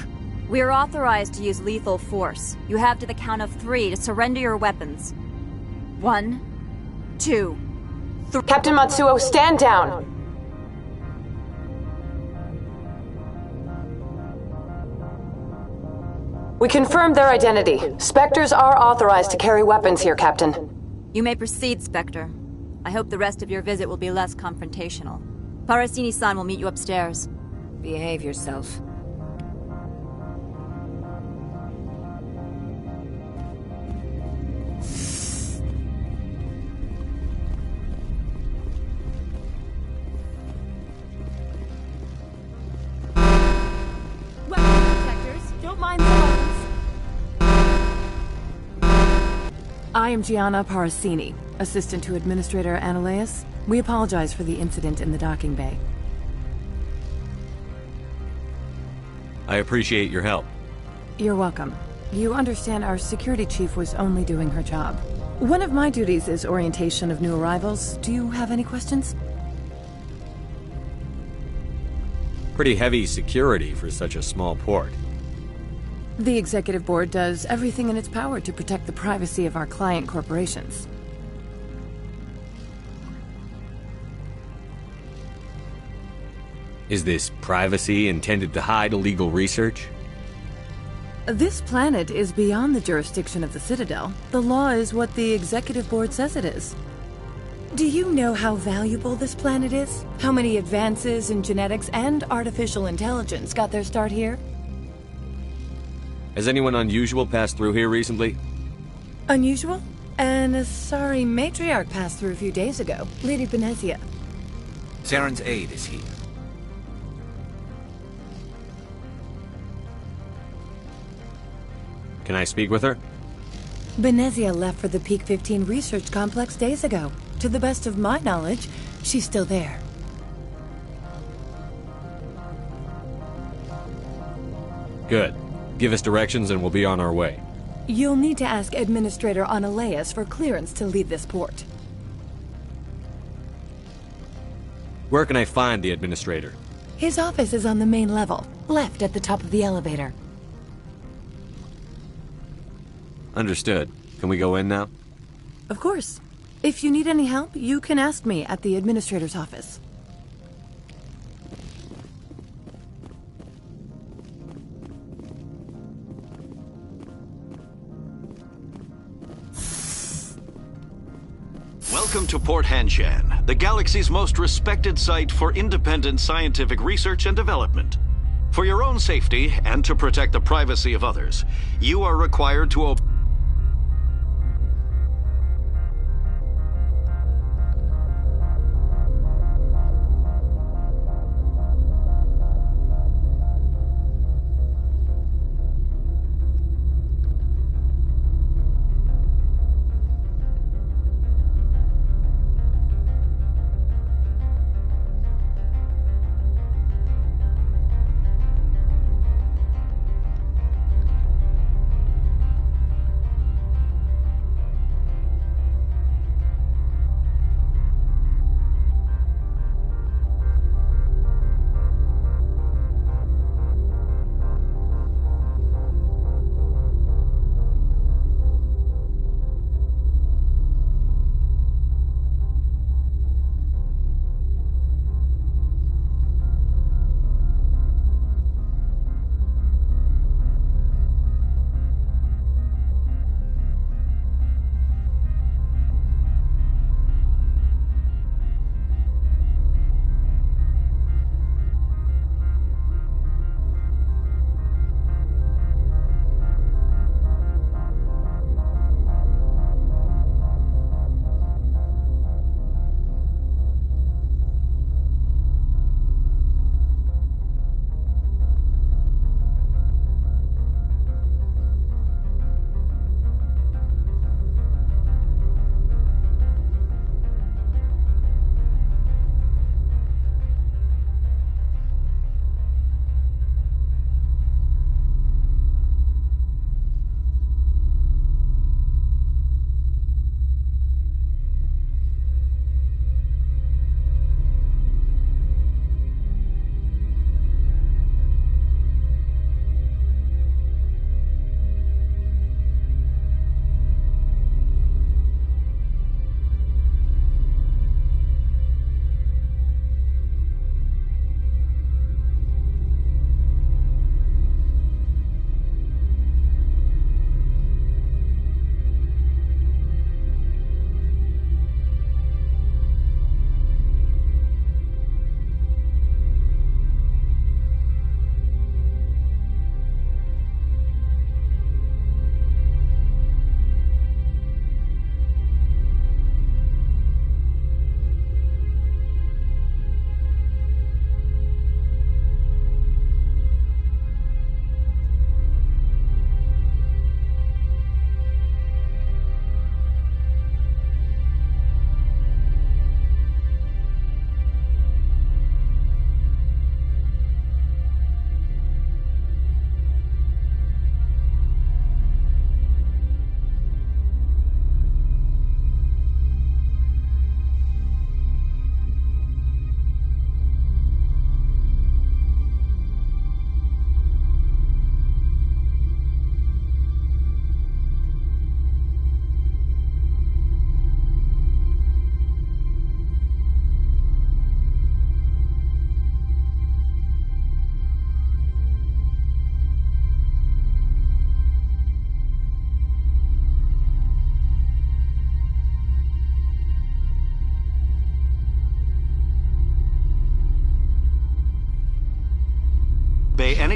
We are authorized to use lethal force. You have to the count of 3 to surrender your weapons. 1, 2, 3. Captain Matsuo, stand down! We confirmed their identity. Spectres are authorized to carry weapons here, Captain. You may proceed, Spectre. I hope the rest of your visit will be less confrontational. Parasini-san will meet you upstairs. Behave yourself. I am Gianna Parasini, assistant to Administrator Ananias. We apologize for the incident in the docking bay. I appreciate your help. You're welcome. You understand our security chief was only doing her job. One of my duties is orientation of new arrivals. Do you have any questions? Pretty heavy security for such a small port. The Executive Board does everything in its power to protect the privacy of our client corporations. Is this privacy intended to hide illegal research? This planet is beyond the jurisdiction of the Citadel. The law is what the Executive Board says it is. Do you know how valuable this planet is? How many advances in genetics and artificial intelligence got their start here? Has anyone unusual passed through here recently? Unusual? An Asari matriarch passed through a few days ago. Lady Benezia. Saren's aide is here. Can I speak with her? Benezia left for the Peak 15 research complex days ago. To the best of my knowledge, she's still there. Good. Give us directions and we'll be on our way. You'll need to ask Administrator Ananias for clearance to leave this port. Where can I find the Administrator? His office is on the main level, left at the top of the elevator. Understood. Can we go in now? Of course. If you need any help, you can ask me at the Administrator's office. Welcome to Port Hanshan, the galaxy's most respected site for independent scientific research and development. For your own safety and to protect the privacy of others, you are required to obey.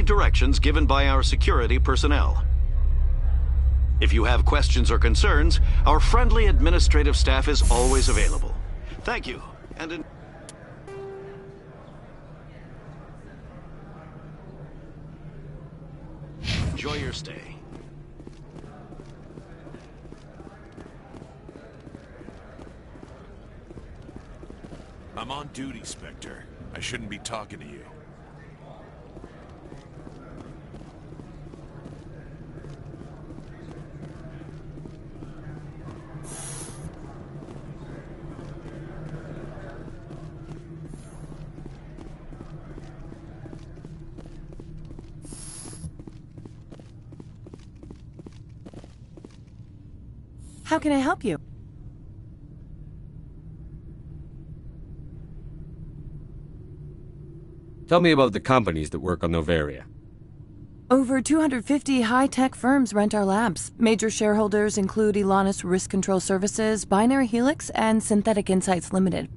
directions given by our security personnel. If you have questions or concerns, our friendly administrative staff is always available. Thank you, and enjoy your stay. I'm on duty, Spectre. I shouldn't be talking to you. How can I help you? Tell me about the companies that work on Noveria. Over 250 high-tech firms rent our labs. Major shareholders include Elanus Risk Control Services, Binary Helix, and Synthetic Insights Limited.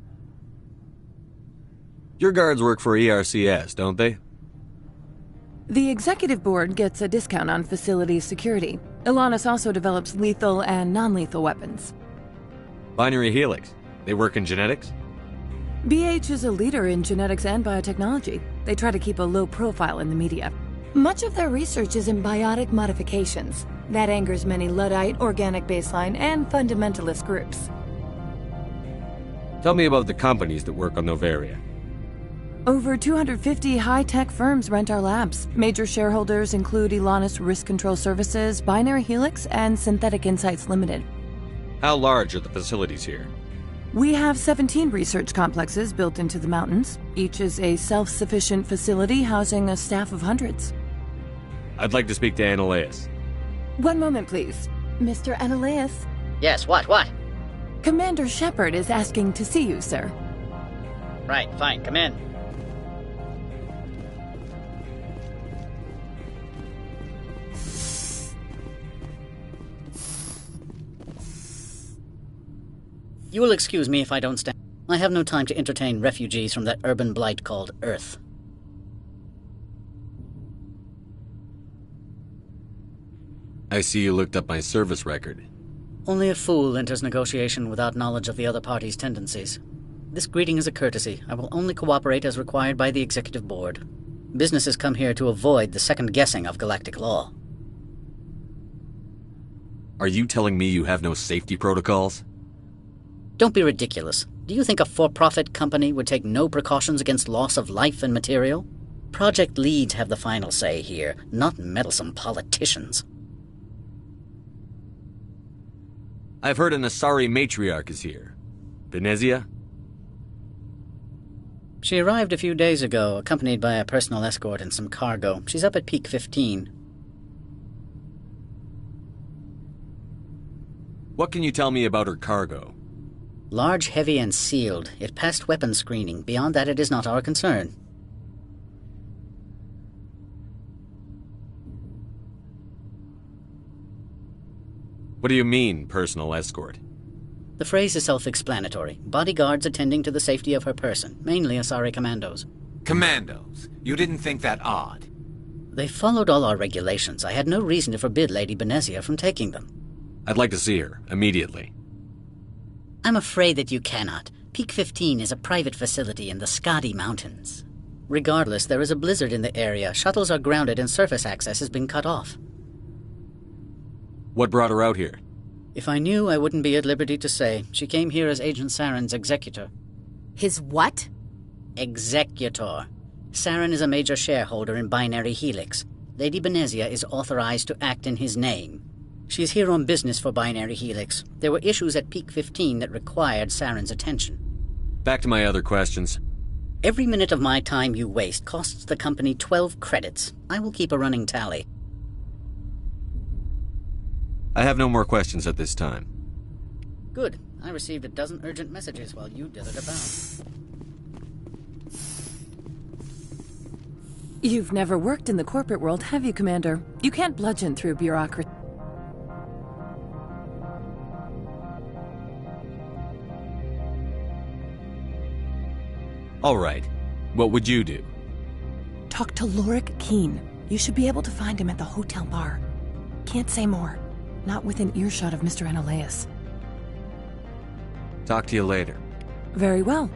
Your guards work for ERCS, don't they? The executive board gets a discount on facility security. Elanus also develops lethal and non-lethal weapons. Binary Helix. They work in genetics? BH is a leader in genetics and biotechnology. They try to keep a low profile in the media. Much of their research is in biotic modifications. That angers many Luddite, organic baseline, and fundamentalist groups. Tell me about the companies that work on Noveria. Over 250 high-tech firms rent our labs. Major shareholders include Elanus Risk Control Services, Binary Helix, and Synthetic Insights Limited. How large are the facilities here? We have 17 research complexes built into the mountains. Each is a self-sufficient facility housing a staff of hundreds. I'd like to speak to Annaleus. One moment, please. Mr. Annaleus? Yes, what? Commander Shepard is asking to see you, sir. Right, fine, come in. You will excuse me if I don't stand. I have no time to entertain refugees from that urban blight called Earth. I see you looked up my service record. Only a fool enters negotiation without knowledge of the other party's tendencies. This greeting is a courtesy. I will only cooperate as required by the Executive Board. Businesses come here to avoid the second guessing of galactic law. Are you telling me you have no safety protocols? Don't be ridiculous. Do you think a for-profit company would take no precautions against loss of life and material? Project leads have the final say here, not meddlesome politicians. I've heard an Asari matriarch is here. Benezia? She arrived a few days ago, accompanied by a personal escort and some cargo. She's up at Peak 15. What can you tell me about her cargo? Large, heavy, and sealed. It passed weapons screening. Beyond that, it is not our concern. What do you mean, personal escort? The phrase is self-explanatory. Bodyguards attending to the safety of her person, mainly Asari commandos. Commandos? You didn't think that odd? They followed all our regulations. I had no reason to forbid Lady Benezia from taking them. I'd like to see her, immediately. I'm afraid that you cannot. Peak 15 is a private facility in the Skadi Mountains. Regardless, there is a blizzard in the area. Shuttles are grounded and surface access has been cut off. What brought her out here? If I knew, I wouldn't be at liberty to say. She came here as Agent Saren's executor. His what? Executor. Saren is a major shareholder in Binary Helix. Lady Benezia is authorized to act in his name. She is here on business for Binary Helix. There were issues at Peak 15 that required Saren's attention. Back to my other questions. Every minute of my time you waste costs the company 12 credits. I will keep a running tally. I have no more questions at this time. Good. I received a dozen urgent messages while you dithered about. You've never worked in the corporate world, have you, Commander? You can't bludgeon through bureaucracy. All right. What would you do? Talk to Lorik Keen. You should be able to find him at the hotel bar. Can't say more. Not within earshot of Mr. Analaeus. Talk to you later. Very well.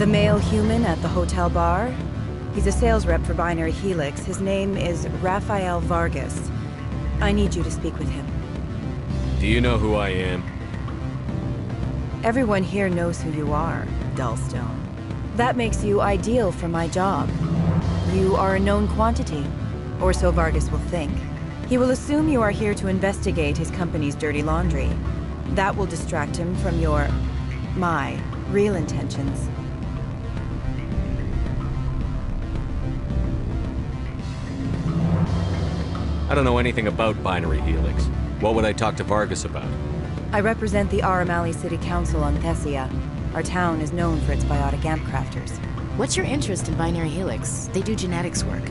The male human at the hotel bar? He's a sales rep for Binary Helix. His name is Rafael Vargas. I need you to speak with him. Do you know who I am? Everyone here knows who you are, Dullstone. That makes you ideal for my job. You are a known quantity, or so Vargas will think. He will assume you are here to investigate his company's dirty laundry. That will distract him from my real intentions. I don't know anything about Binary Helix. What would I talk to Vargas about? I represent the Aramali City Council on Thessia. Our town is known for its biotic amp crafters. What's your interest in Binary Helix? They do genetics work.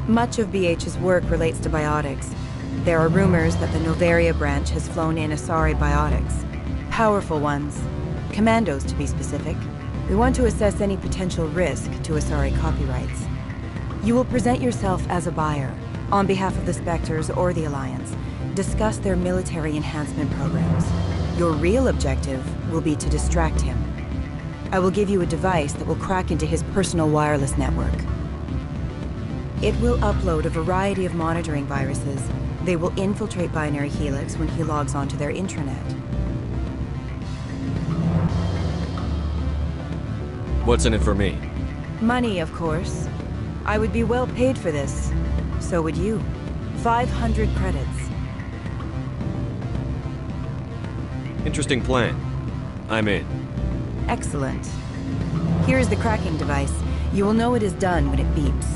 Much of BH's work relates to biotics. There are rumors that the Novaria branch has flown in Asari biotics. Powerful ones. Commandos, to be specific. We want to assess any potential risk to Asari copyrights. You will present yourself as a buyer, on behalf of the Spectres or the Alliance. Discuss their military enhancement programs. Your real objective will be to distract him. I will give you a device that will crack into his personal wireless network. It will upload a variety of monitoring viruses. They will infiltrate Binary Helix when he logs onto their intranet. What's in it for me? Money, of course. I would be well paid for this. So would you. 500 credits. Interesting plan. I'm in. Excellent. Here is the cracking device. You will know it is done when it beeps.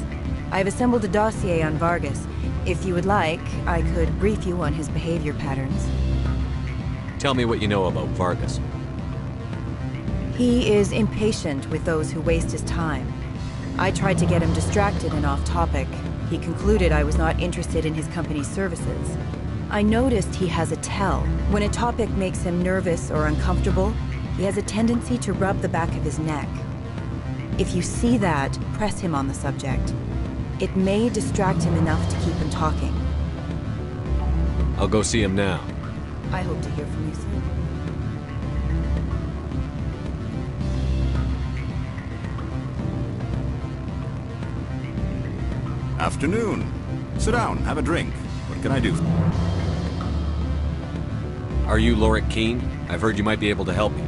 I have assembled a dossier on Vargas. If you would like, I could brief you on his behavior patterns. Tell me what you know about Vargas. He is impatient with those who waste his time. I tried to get him distracted and off topic. He concluded I was not interested in his company's services. I noticed he has a tell. When a topic makes him nervous or uncomfortable, he has a tendency to rub the back of his neck. If you see that, press him on the subject. It may distract him enough to keep him talking. I'll go see him now. I hope to hear from you soon. Afternoon. Sit down, have a drink. What can I do? Are you Lorik Keen? I've heard you might be able to help me.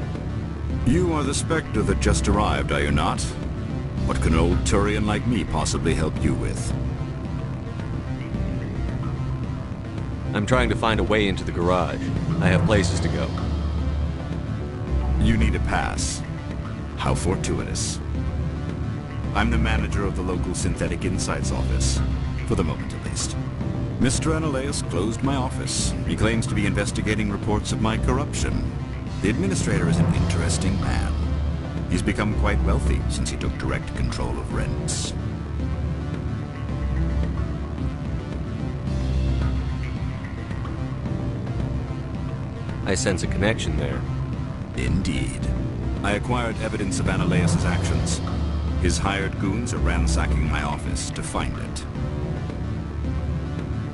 You are the Spectre that just arrived, are you not? What can an old Turian like me possibly help you with? I'm trying to find a way into the garage. I have places to go. You need a pass. How fortuitous. I'm the manager of the local Synthetic Insights office. For the moment, at least. Mr. Ananias closed my office. He claims to be investigating reports of my corruption. The administrator is an interesting man. He's become quite wealthy since he took direct control of rents. I sense a connection there. Indeed. I acquired evidence of Ananias' actions. His hired goons are ransacking my office to find it.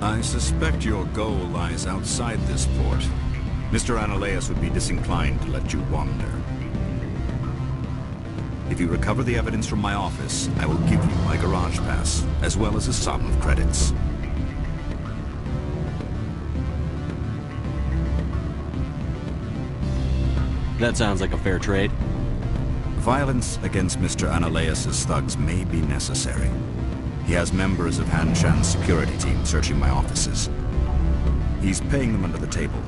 I suspect your goal lies outside this port. Mr. Ananias would be disinclined to let you wander. If you recover the evidence from my office, I will give you my garage pass, as well as a sum of credits. That sounds like a fair trade. Violence against Mr. Ananias' thugs may be necessary. He has members of Han Shan's security team searching my offices. He's paying them under the table.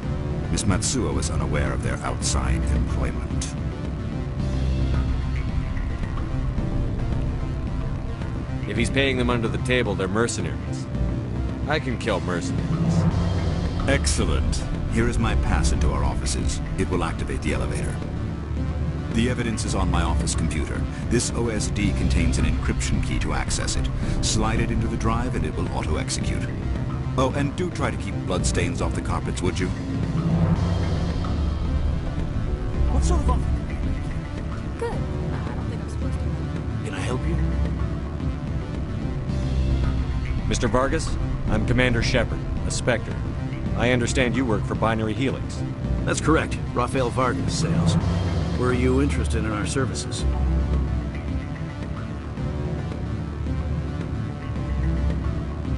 Miss Matsuo is unaware of their outside employment. If he's paying them under the table, they're mercenaries. I can kill mercenaries. Excellent. Here is my pass into our offices. It will activate the elevator. The evidence is on my office computer. This OSD contains an encryption key to access it. Slide it into the drive and it will auto-execute. Oh, and do try to keep bloodstains off the carpets, would you? What sort of offer? Good. I don't think I'm supposed to. Can I help you? Mr. Vargas, I'm Commander Shepard, a Spectre. I understand you work for Binary Helix. That's correct. Rafael Vargas, sales. Were you interested in our services?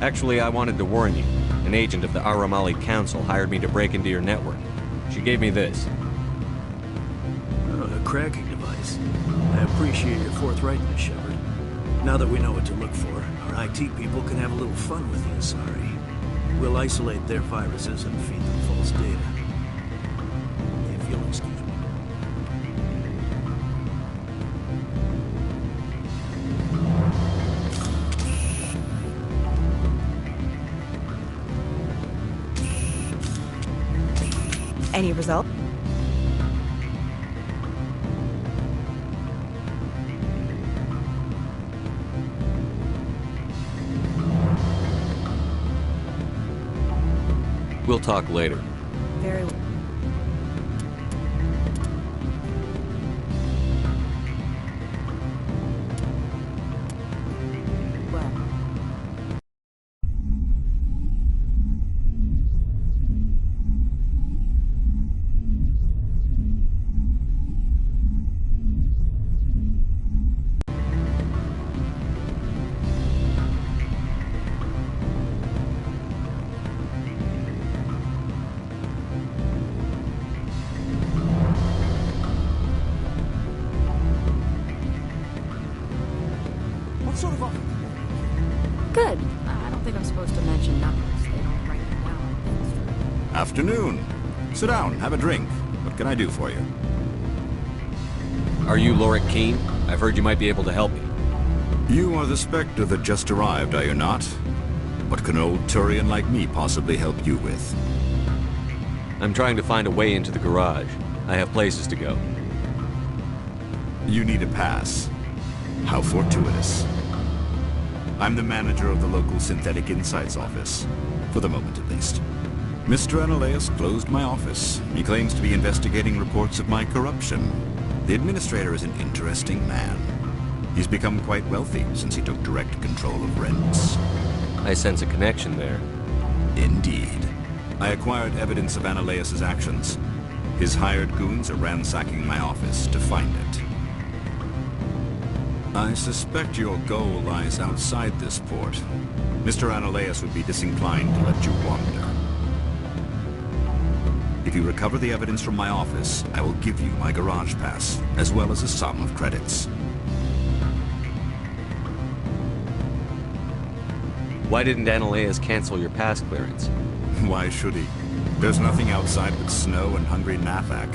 Actually, I wanted to warn you. An agent of the Aramali Council hired me to break into your network. She gave me this. Oh, a cracking device. I appreciate your forthrightness, Shepard. Now that we know what to look for, our IT people can have a little fun with the Asari. We'll isolate their viruses and feed them false data. If you'll excuse me. Any result? We'll talk later. Very well. Sort of offer? Good. I don't think I'm supposed to mention numbers. They don't write them down on things. Afternoon. Sit down, have a drink. What can I do for you? Are you Lorik Keene? I've heard you might be able to help me. You are the Spectre that just arrived, are you not? What can an old Turian like me possibly help you with? I'm trying to find a way into the garage. I have places to go. You need a pass. How fortuitous. I'm the manager of the local Synthetic Insights office. For the moment, at least. Mr. Ananias closed my office. He claims to be investigating reports of my corruption. The administrator is an interesting man. He's become quite wealthy since he took direct control of rents. I sense a connection there. Indeed. I acquired evidence of Ananias' actions. His hired goons are ransacking my office to find it. I suspect your goal lies outside this port. Mr. Ananias would be disinclined to let you wander. If you recover the evidence from my office, I will give you my garage pass, as well as a sum of credits. Why didn't Ananias cancel your pass clearance? Why should he? There's nothing outside but snow and hungry Nafak.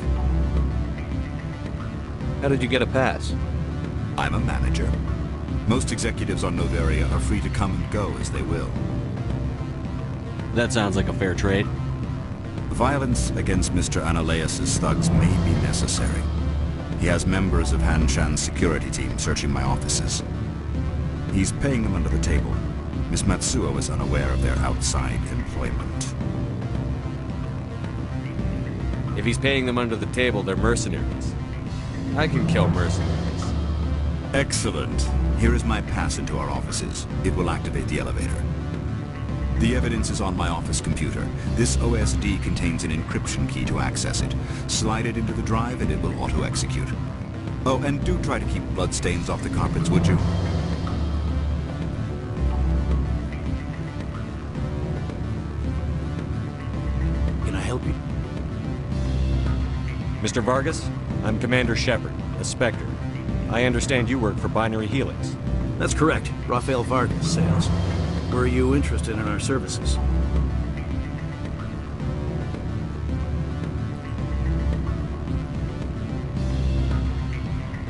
How did you get a pass? I'm a manager. Most executives on Noveria are free to come and go as they will. That sounds like a fair trade. Violence against Mr. Analeas' thugs may be necessary. He has members of Han Shan's security team searching my offices. He's paying them under the table. Miss Matsuo is unaware of their outside employment. If he's paying them under the table, they're mercenaries. I can kill mercenaries. Excellent. Here is my pass into our offices. It will activate the elevator. The evidence is on my office computer. This OSD contains an encryption key to access it. Slide it into the drive and it will auto-execute. Oh, and do try to keep bloodstains off the carpets, would you? Can I help you? Mr. Vargas, I'm Commander Shepard, a Spectre. I understand you work for Binary Helix. That's correct. Rafael Vargas, sales. Were you interested in our services?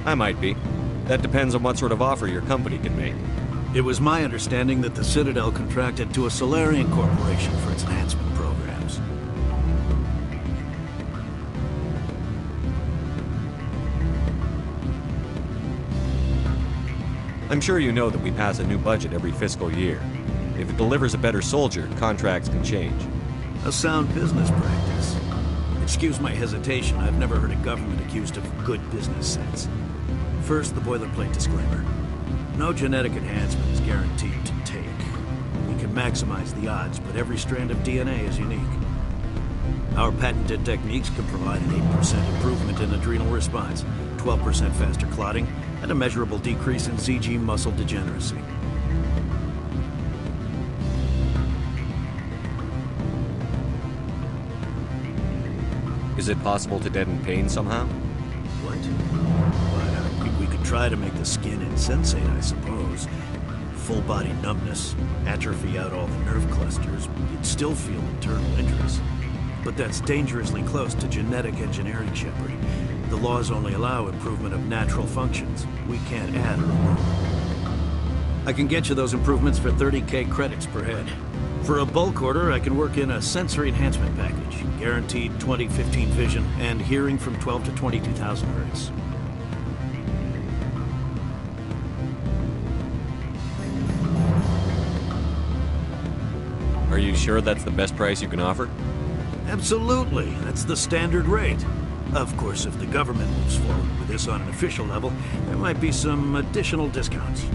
I might be. That depends on what sort of offer your company can make. It was my understanding that the Citadel contracted to a Solarian corporation for its enhancement programs. I'm sure you know that we pass a new budget every fiscal year. If it delivers a better soldier, contracts can change. A sound business practice. Excuse my hesitation, I've never heard a government accused of good business sense. First, the boilerplate disclaimer. No genetic enhancement is guaranteed to take. We can maximize the odds, but every strand of DNA is unique. Our patented techniques can provide an 8% improvement in adrenal response, 12% faster clotting, and a measurable decrease in ZG muscle degeneracy. Is it possible to deaden pain somehow? What? Well, we could try to make the skin insensate, I suppose. Full body numbness, atrophy out all the nerve clusters, you'd still feel internal injuries. But that's dangerously close to genetic engineering, Shepard. The laws only allow improvement of natural functions. We can't add or remove. I can get you those improvements for 30K credits per head. For a bulk order, I can work in a sensory enhancement package. Guaranteed 20/15 vision and hearing from 12 to 22,000 hertz. Are you sure that's the best price you can offer? Absolutely. That's the standard rate. Of course, if the government moves forward with this on an official level, there might be some additional discounts.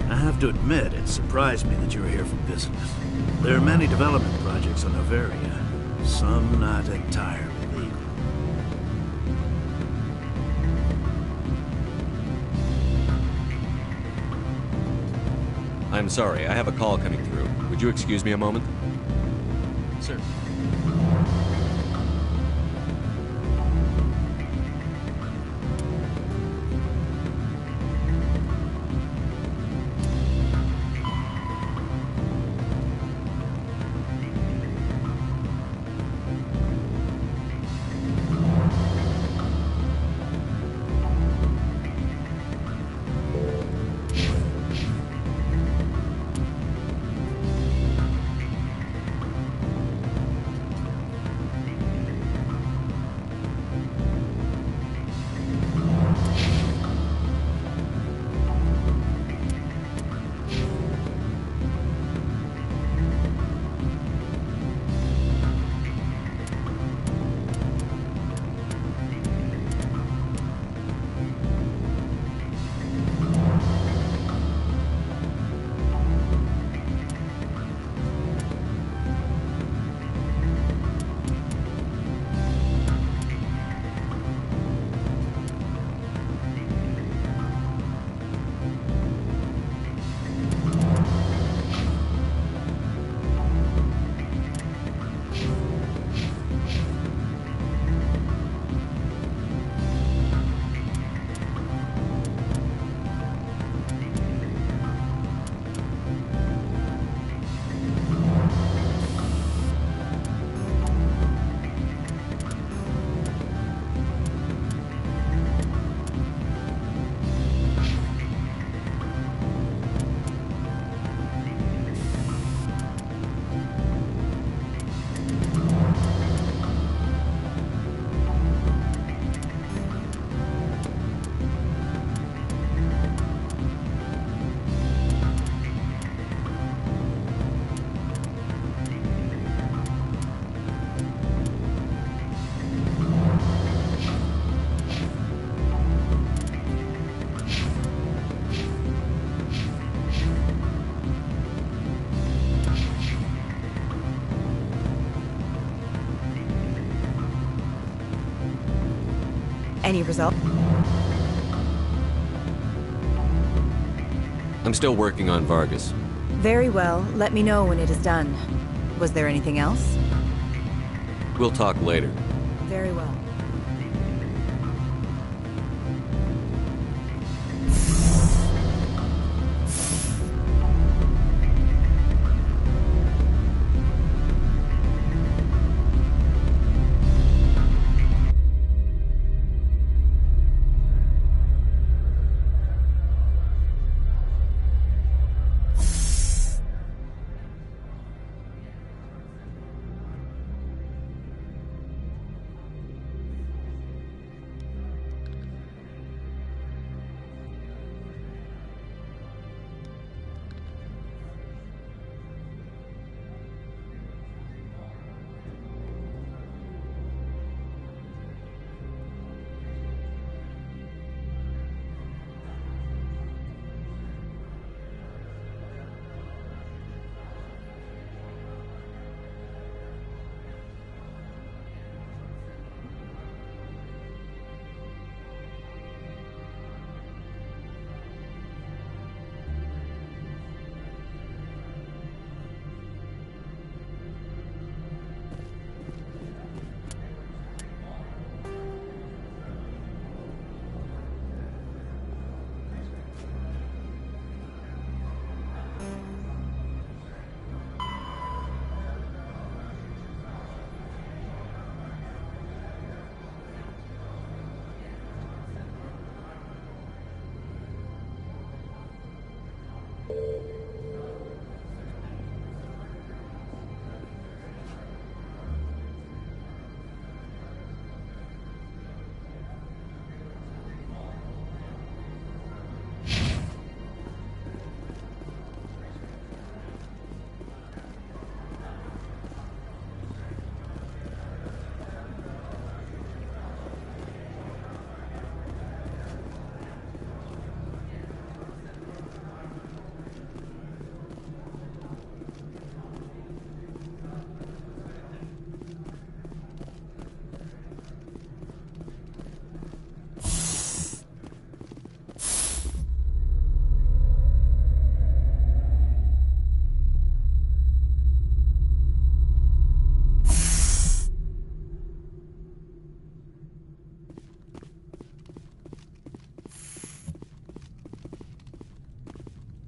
I have to admit, it surprised me that you were here for business. There are many development projects on Noveria, some not entirely legal. I'm sorry, I have a call coming through. Would you excuse me a moment? Sir. Any result? I'm still working on Vargas. Very well. Let me know when it is done. Was there anything else? We'll talk later. Very well.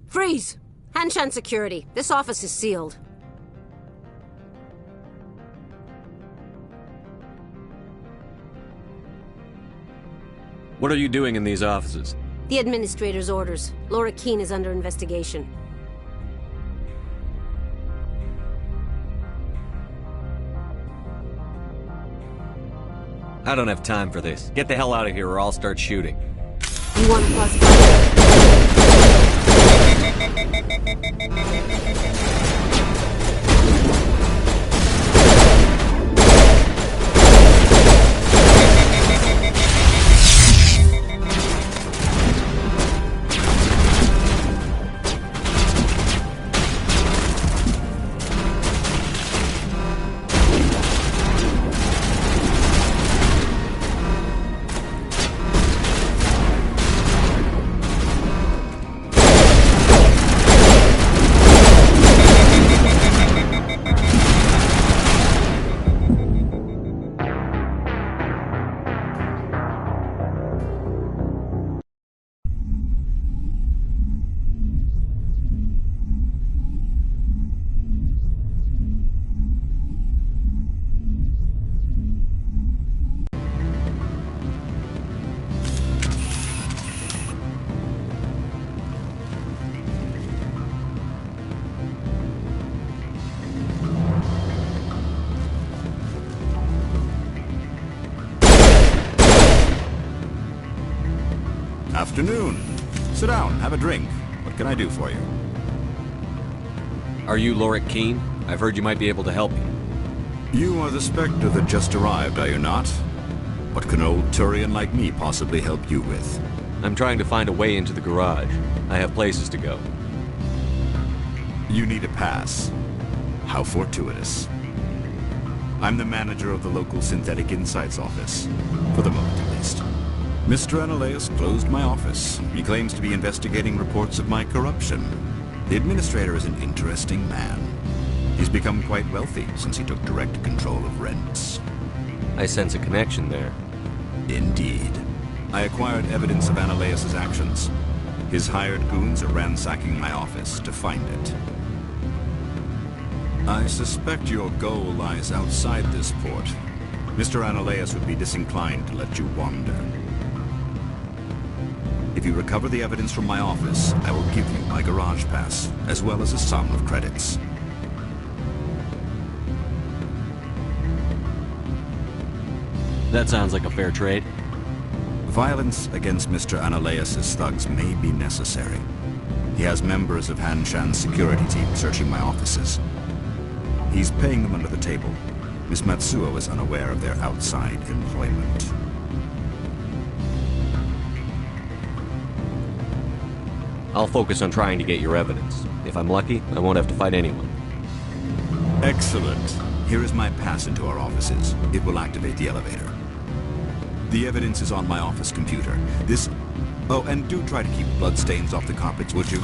Freeze! Hanshan security. This office is sealed. What are you doing in these offices? The administrator's orders. Laura Keene is under investigation. I don't have time for this. Get the hell out of here or I'll start shooting. You want to cause fire? Afternoon. Sit down, have a drink. What can I do for you? Are you Laura Keene? I've heard you might be able to help me. You are the Spectre that just arrived, are you not? What can old Turian like me possibly help you with? I'm trying to find a way into the garage. I have places to go. You need a pass. How fortuitous. I'm the manager of the local Synthetic Insights office. For the moment, at least. least. Mr. Ananias closed my office. He claims to be investigating reports of my corruption. The administrator is an interesting man. He's become quite wealthy since he took direct control of rents. I sense a connection there. Indeed. I acquired evidence of Ananias' actions. His hired goons are ransacking my office to find it. I suspect your goal lies outside this port. Mr. Ananias would be disinclined to let you wander. If you recover the evidence from my office, I will give you my garage pass, as well as a sum of credits. That sounds like a fair trade. Violence against Mr. Ananias' thugs may be necessary. He has members of Han Shan's security team searching my offices. He's paying them under the table. Miss Matsuo is unaware of their outside employment. I'll focus on trying to get your evidence. If I'm lucky, I won't have to fight anyone. Excellent. Here is my pass into our offices. It will activate the elevator. The evidence is on my office computer. Oh, and do try to keep bloodstains off the carpets, would you?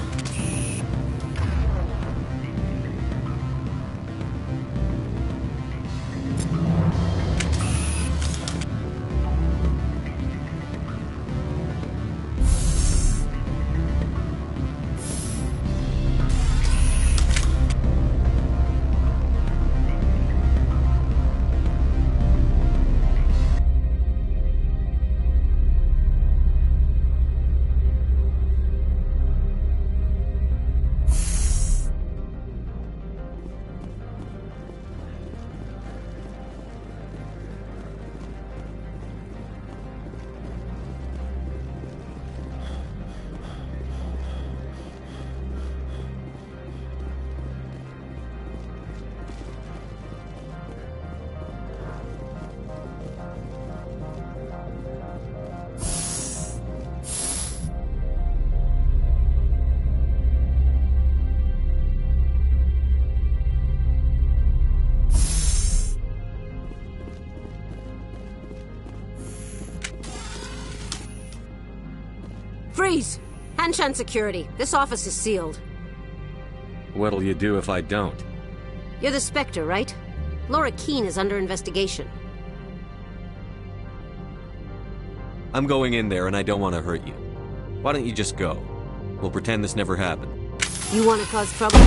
Freeze! Han Shan security. This office is sealed. What'll you do if I don't? You're the Spectre, right? Laura Keene is under investigation. I'm going in there and I don't want to hurt you. Why don't you just go? We'll pretend this never happened. You want to cause trouble?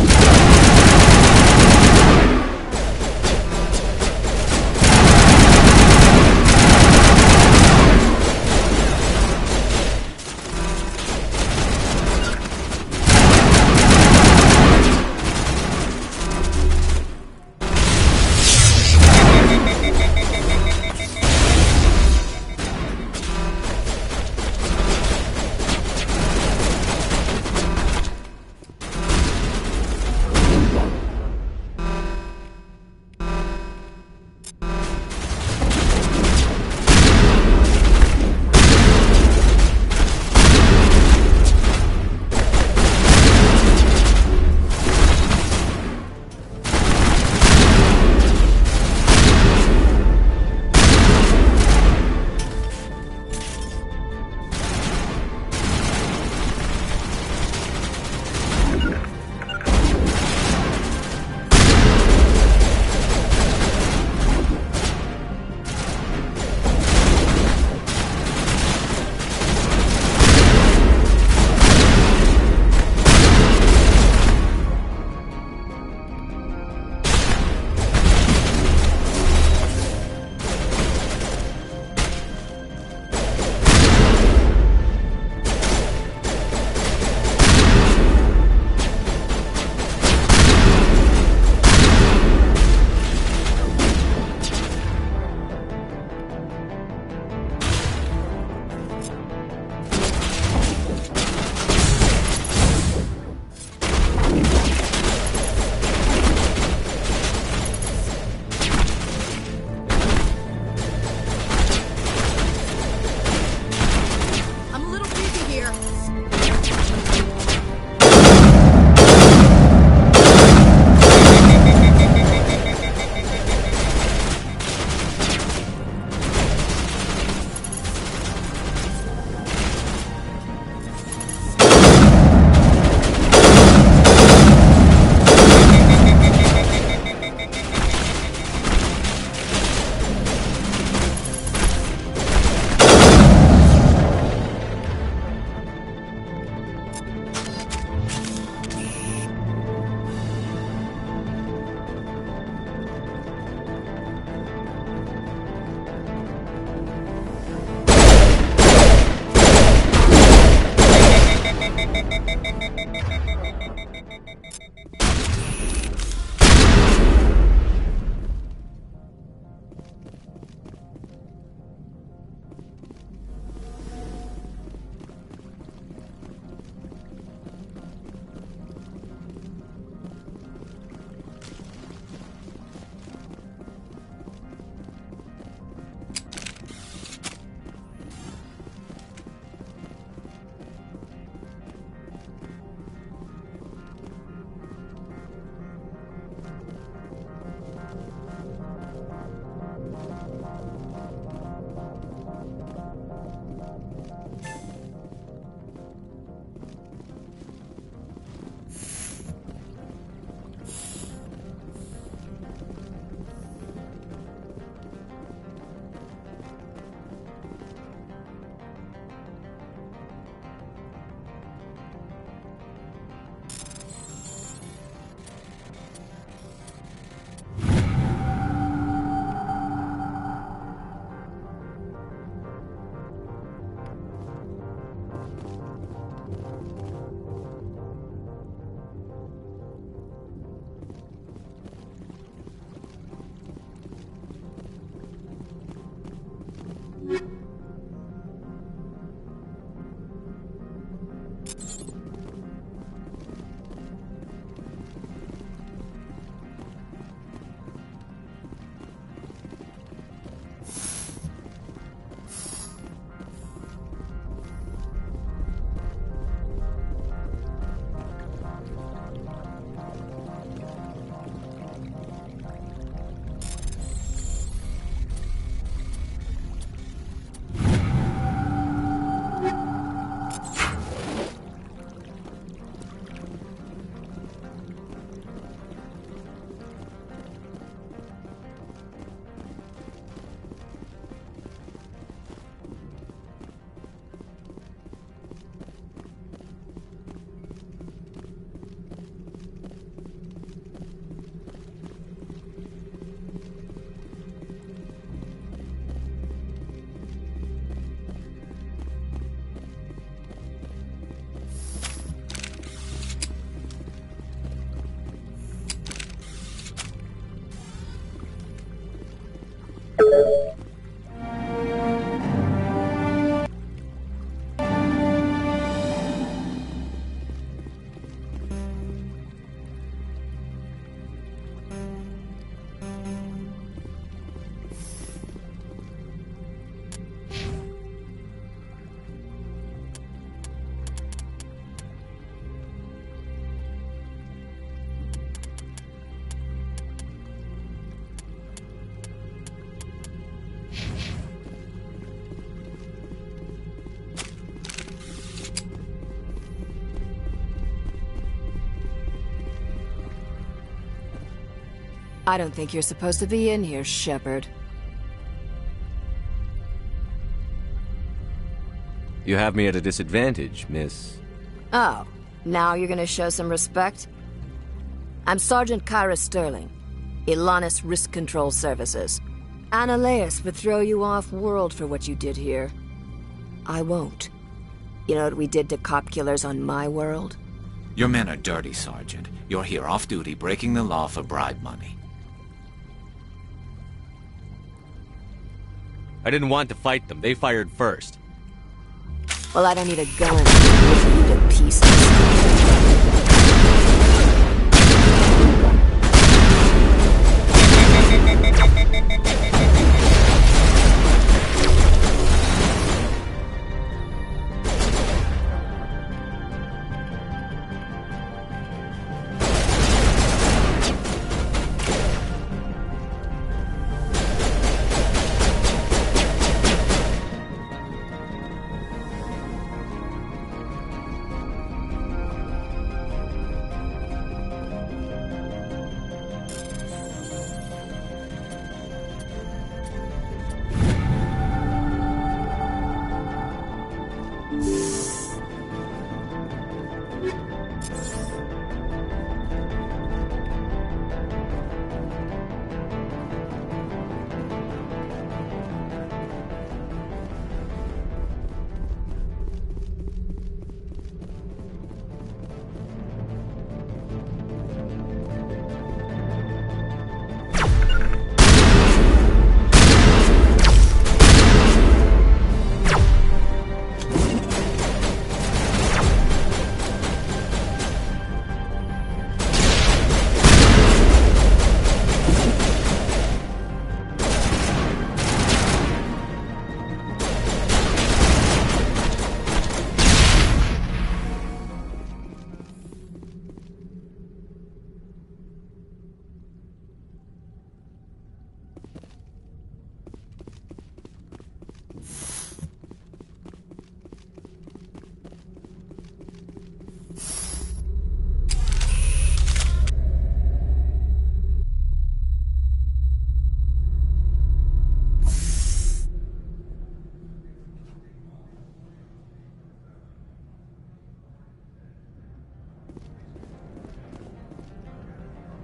I don't think you're supposed to be in here, Shepard. You have me at a disadvantage, Miss... Oh, now you're gonna show some respect? I'm Sergeant Kyra Sterling, Ilanis Risk Control Services. Analeas would throw you off-world for what you did here. I won't. You know what we did to cop killers on my world? Your men are dirty, Sergeant. You're here off-duty, breaking the law for bribe money. I didn't want to fight them. They fired first. Well, I don't need a gun to rip you to pieces.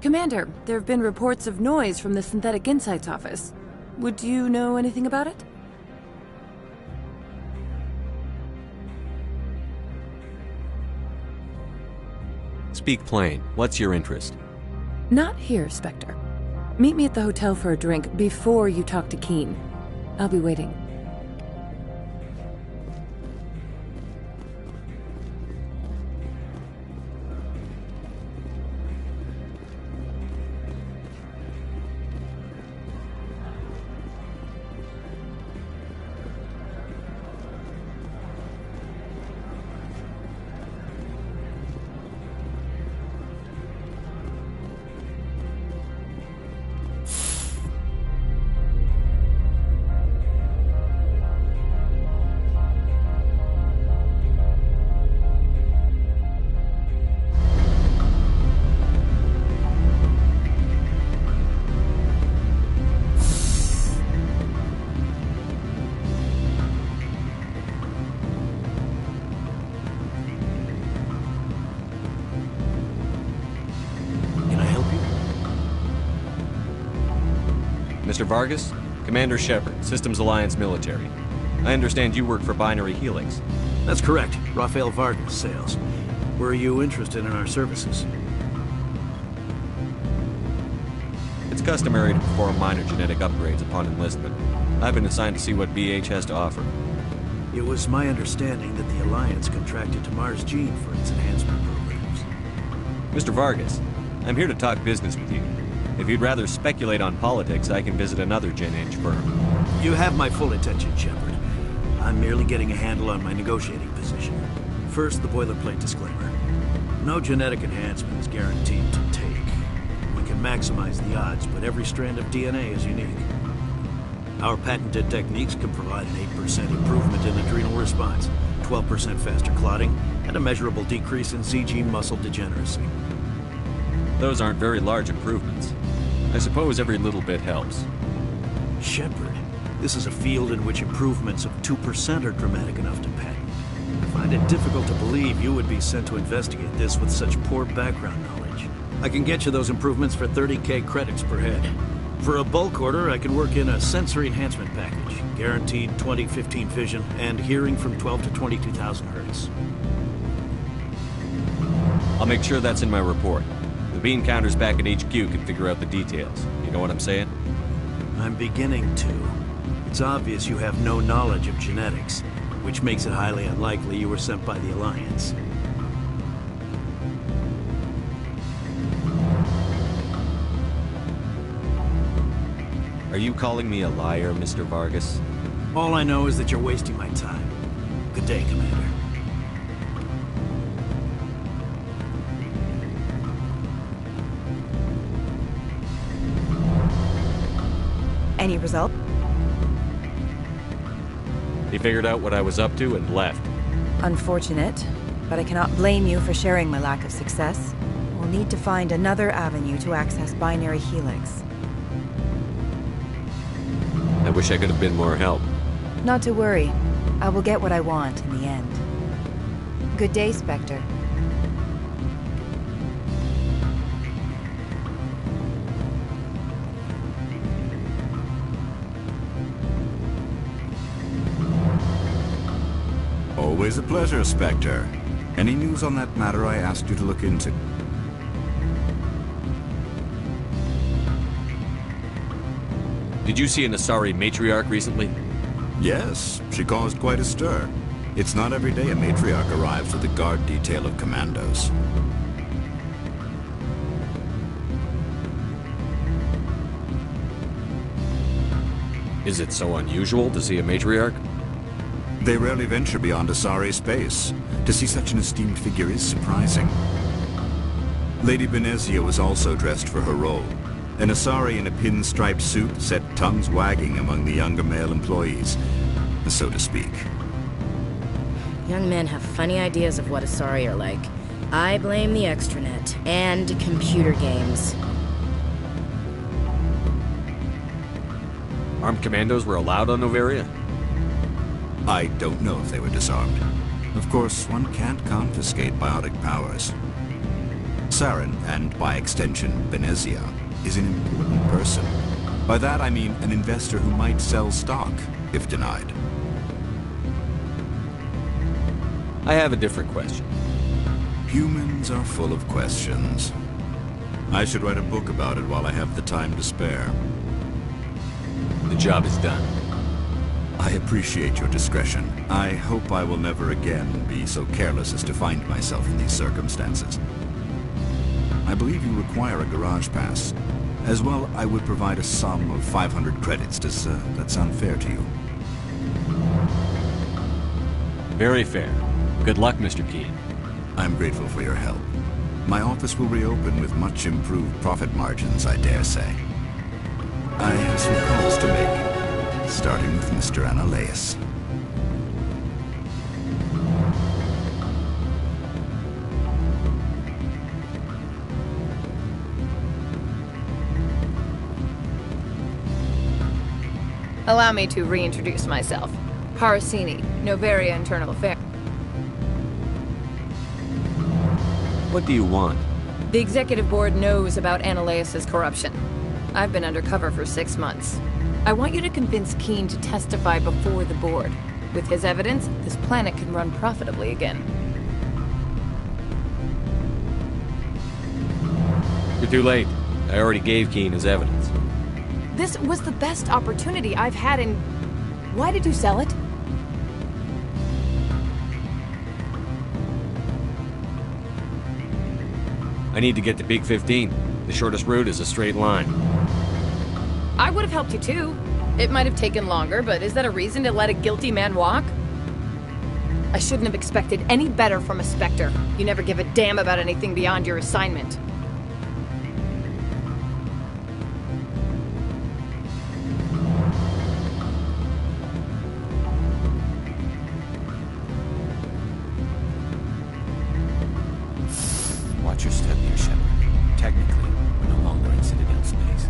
Commander, there have been reports of noise from the Synthetic Insights office. Would you know anything about it? Speak plain. What's your interest? Not here, Spectre. Meet me at the hotel for a drink before you talk to Keen. I'll be waiting. Mr. Vargas? Commander Shepard, Systems Alliance Military. I understand you work for Binary Helix. That's correct. Rafael Vargas, sales. Were you interested in our services? It's customary to perform minor genetic upgrades upon enlistment. I've been assigned to see what BH has to offer. It was my understanding that the Alliance contracted to Mars Gene for its enhancement programs. Mr. Vargas, I'm here to talk business with you. If you'd rather speculate on politics, I can visit another Gen Eng firm. You have my full attention, Shepard. I'm merely getting a handle on my negotiating position. First, the boilerplate disclaimer. No genetic enhancement is guaranteed to take. We can maximize the odds, but every strand of DNA is unique. Our patented techniques can provide an 8% improvement in adrenal response, 12% faster clotting, and a measurable decrease in Z-gene muscle degeneracy. Those aren't very large improvements. I suppose every little bit helps. Shepard, this is a field in which improvements of 2% are dramatic enough to patent. I find it difficult to believe you would be sent to investigate this with such poor background knowledge. I can get you those improvements for 30K credits per head. For a bulk order, I can work in a sensory enhancement package, guaranteed 20/15 vision, and hearing from 12 to 22,000 hertz. I'll make sure that's in my report. The bean counters back at HQ can figure out the details. You know what I'm saying? I'm beginning to. It's obvious you have no knowledge of genetics, which makes it highly unlikely you were sent by the Alliance. Are you calling me a liar, Mr. Vargas? All I know is that you're wasting my time. Good day, Commander. Any result? He figured out what I was up to and left. Unfortunate, but I cannot blame you for sharing my lack of success. We'll need to find another avenue to access Binary Helix. I wish I could have been more help. Not to worry. I will get what I want in the end. Good day, Spectre. Always a pleasure, Spectre. Any news on that matter I asked you to look into? Did you see an Asari matriarch recently? Yes, she caused quite a stir. It's not every day a matriarch arrives with a guard detail of commandos. Is it so unusual to see a matriarch? They rarely venture beyond Asari space. To see such an esteemed figure is surprising. Lady Benezia was also dressed for her role. An Asari in a pinstriped suit set tongues wagging among the younger male employees, so to speak. Young men have funny ideas of what Asari are like. I blame the extranet and computer games. Armed commandos were allowed on Noveria? I don't know if they were disarmed. Of course, one can't confiscate biotic powers. Saren, and by extension, Benezia, is an important person. By that I mean an investor who might sell stock, if denied. I have a different question. Humans are full of questions. I should write a book about it while I have the time to spare. The job is done. I appreciate your discretion. I hope I will never again be so careless as to find myself in these circumstances. I believe you require a garage pass. As well, I would provide a sum of 500 credits. Does that sound fair to you? Very fair. Good luck, Mr. Keene. I'm grateful for your help. My office will reopen with much improved profit margins, I dare say. I have some calls to make, starting with Mr. Analaeus. Allow me to reintroduce myself. Parasini, Noveria Internal Affairs. What do you want? The Executive Board knows about Analaeus' corruption. I've been undercover for 6 months. I want you to convince Keene to testify before the Board. With his evidence, this planet can run profitably again. You're too late. I already gave Keene his evidence. This was the best opportunity I've had in... Why did you sell it? I need to get to Peak 15. The shortest route is a straight line. I would have helped you too. It might have taken longer, but is that a reason to let a guilty man walk? I shouldn't have expected any better from a Spectre. You never give a damn about anything beyond your assignment. Watch your step here, Shepard. Technically, we're no longer in Citadel space.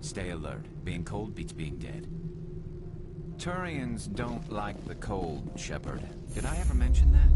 Stay alert. Being cold beats being dead. Turians don't like the cold, Shepard. Did I ever mention that?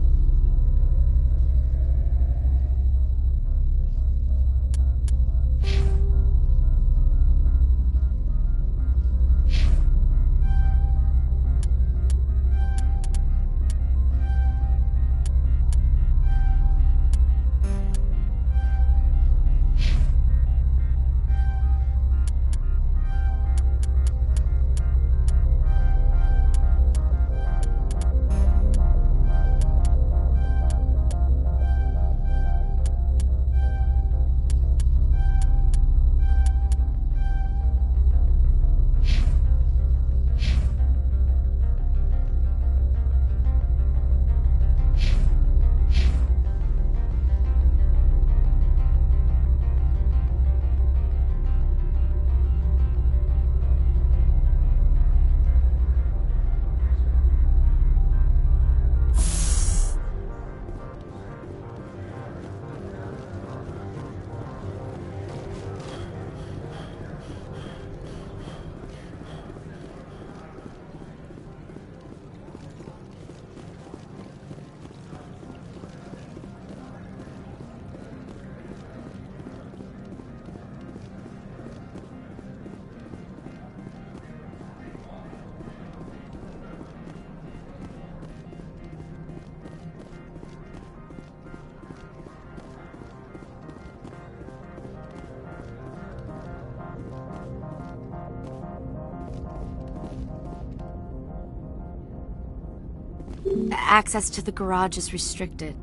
Access to the garage is restricted.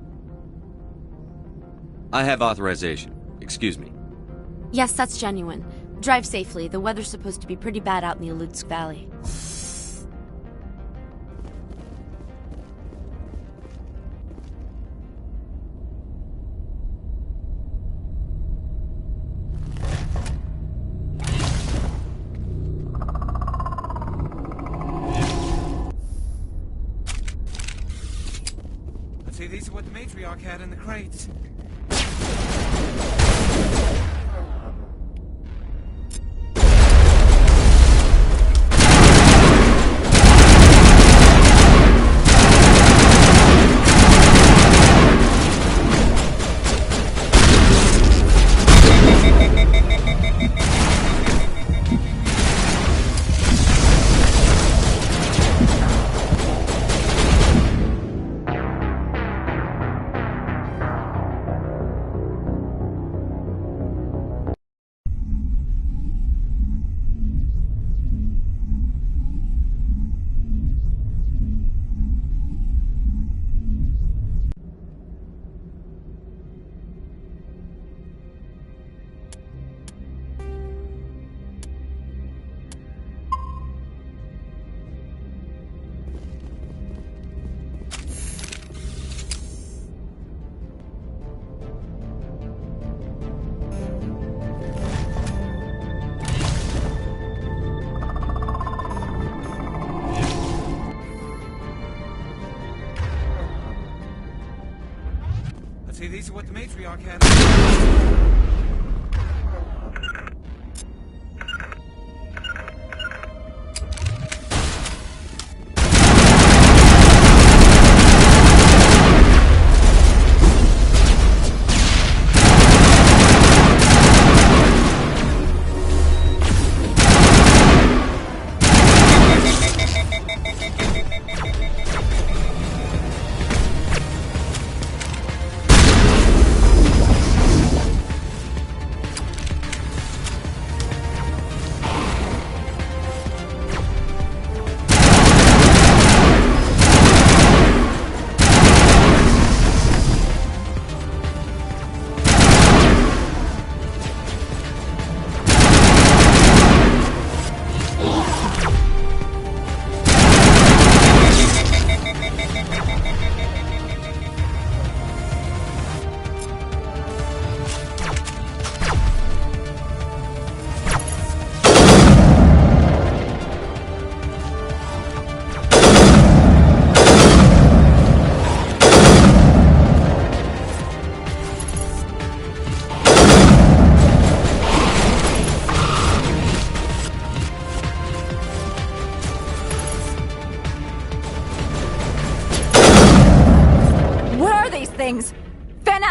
I have authorization. Excuse me. Yes, that's genuine. Drive safely. The weather's supposed to be pretty bad out in the Alutsk Valley. Let's see, these are what the matriarch had in the crates. See, these are what the matriarch had.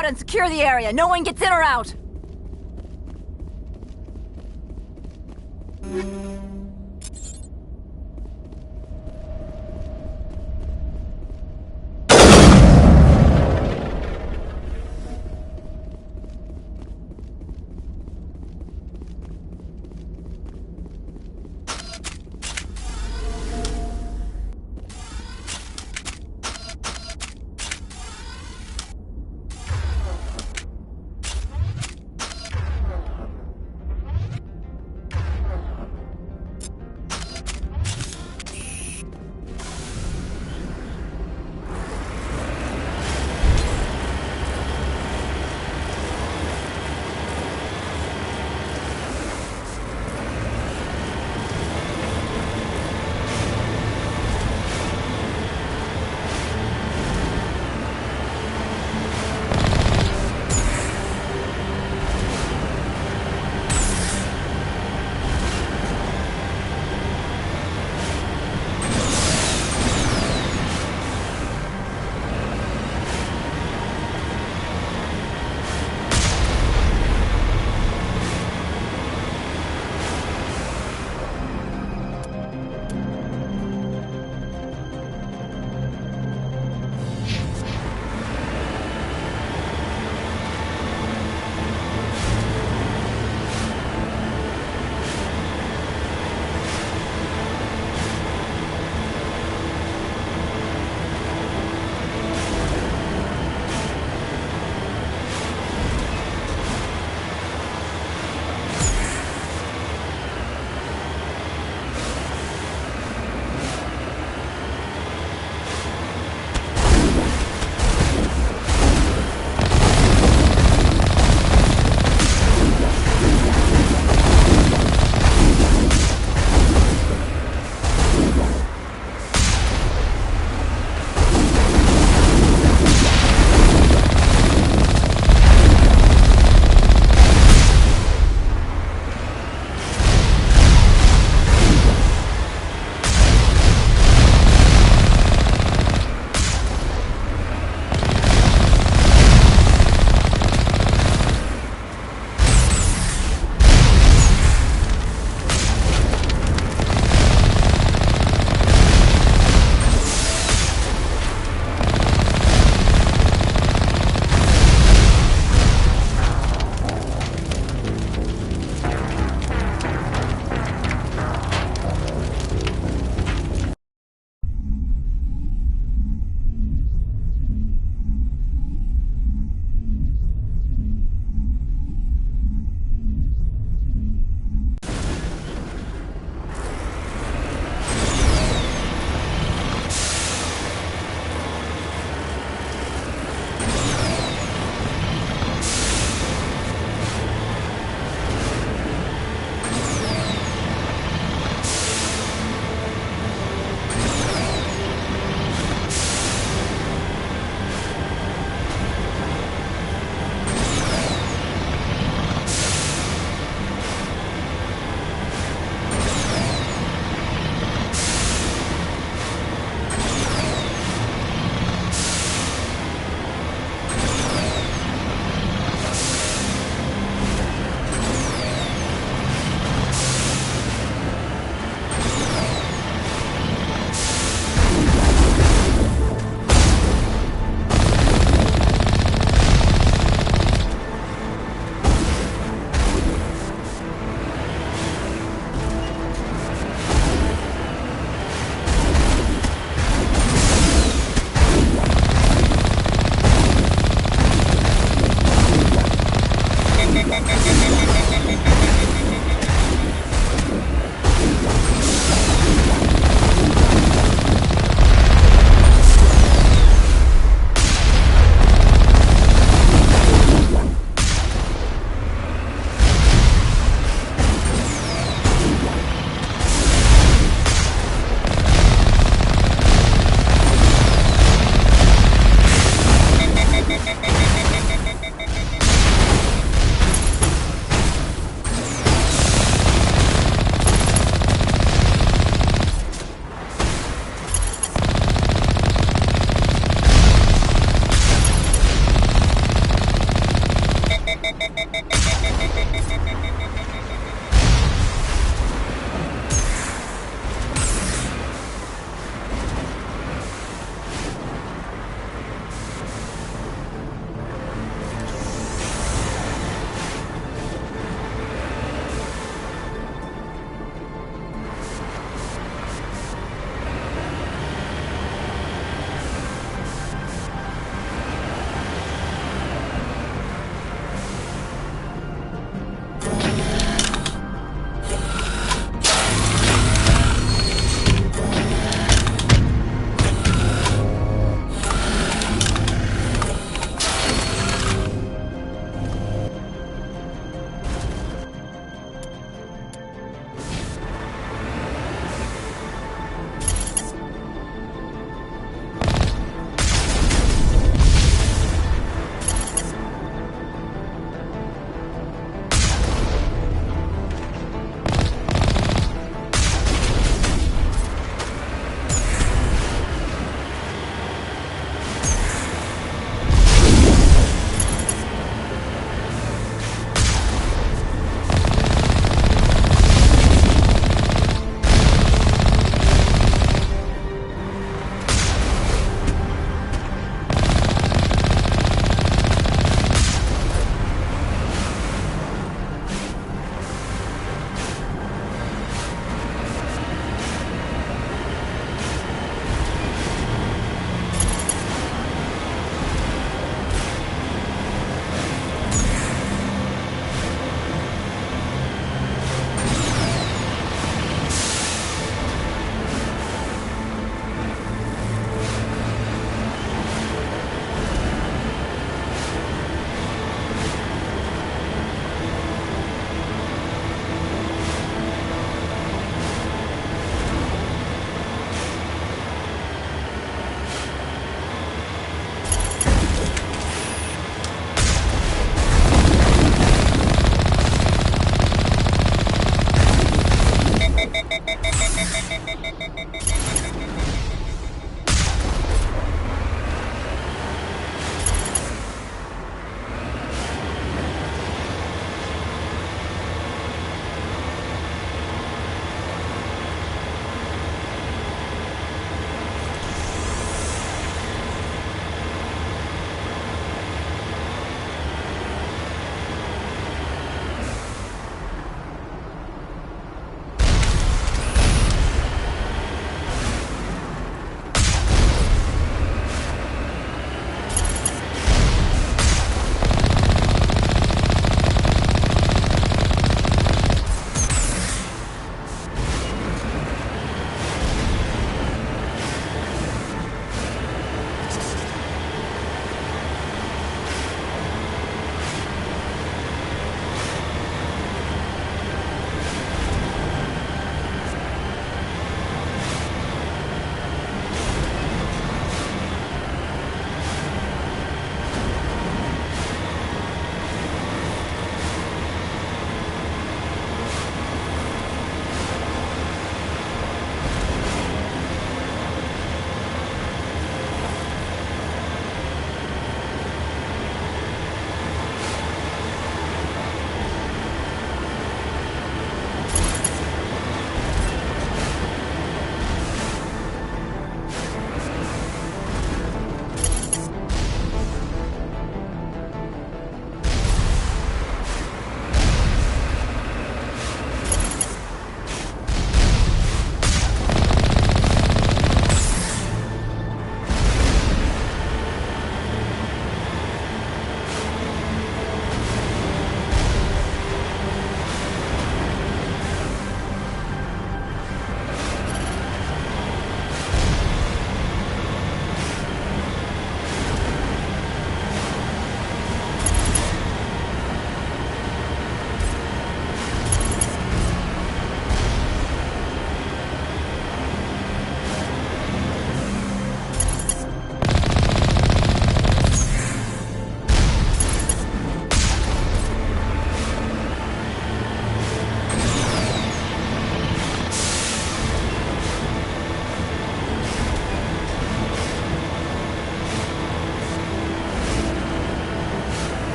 out and secure the area. No one gets in or out.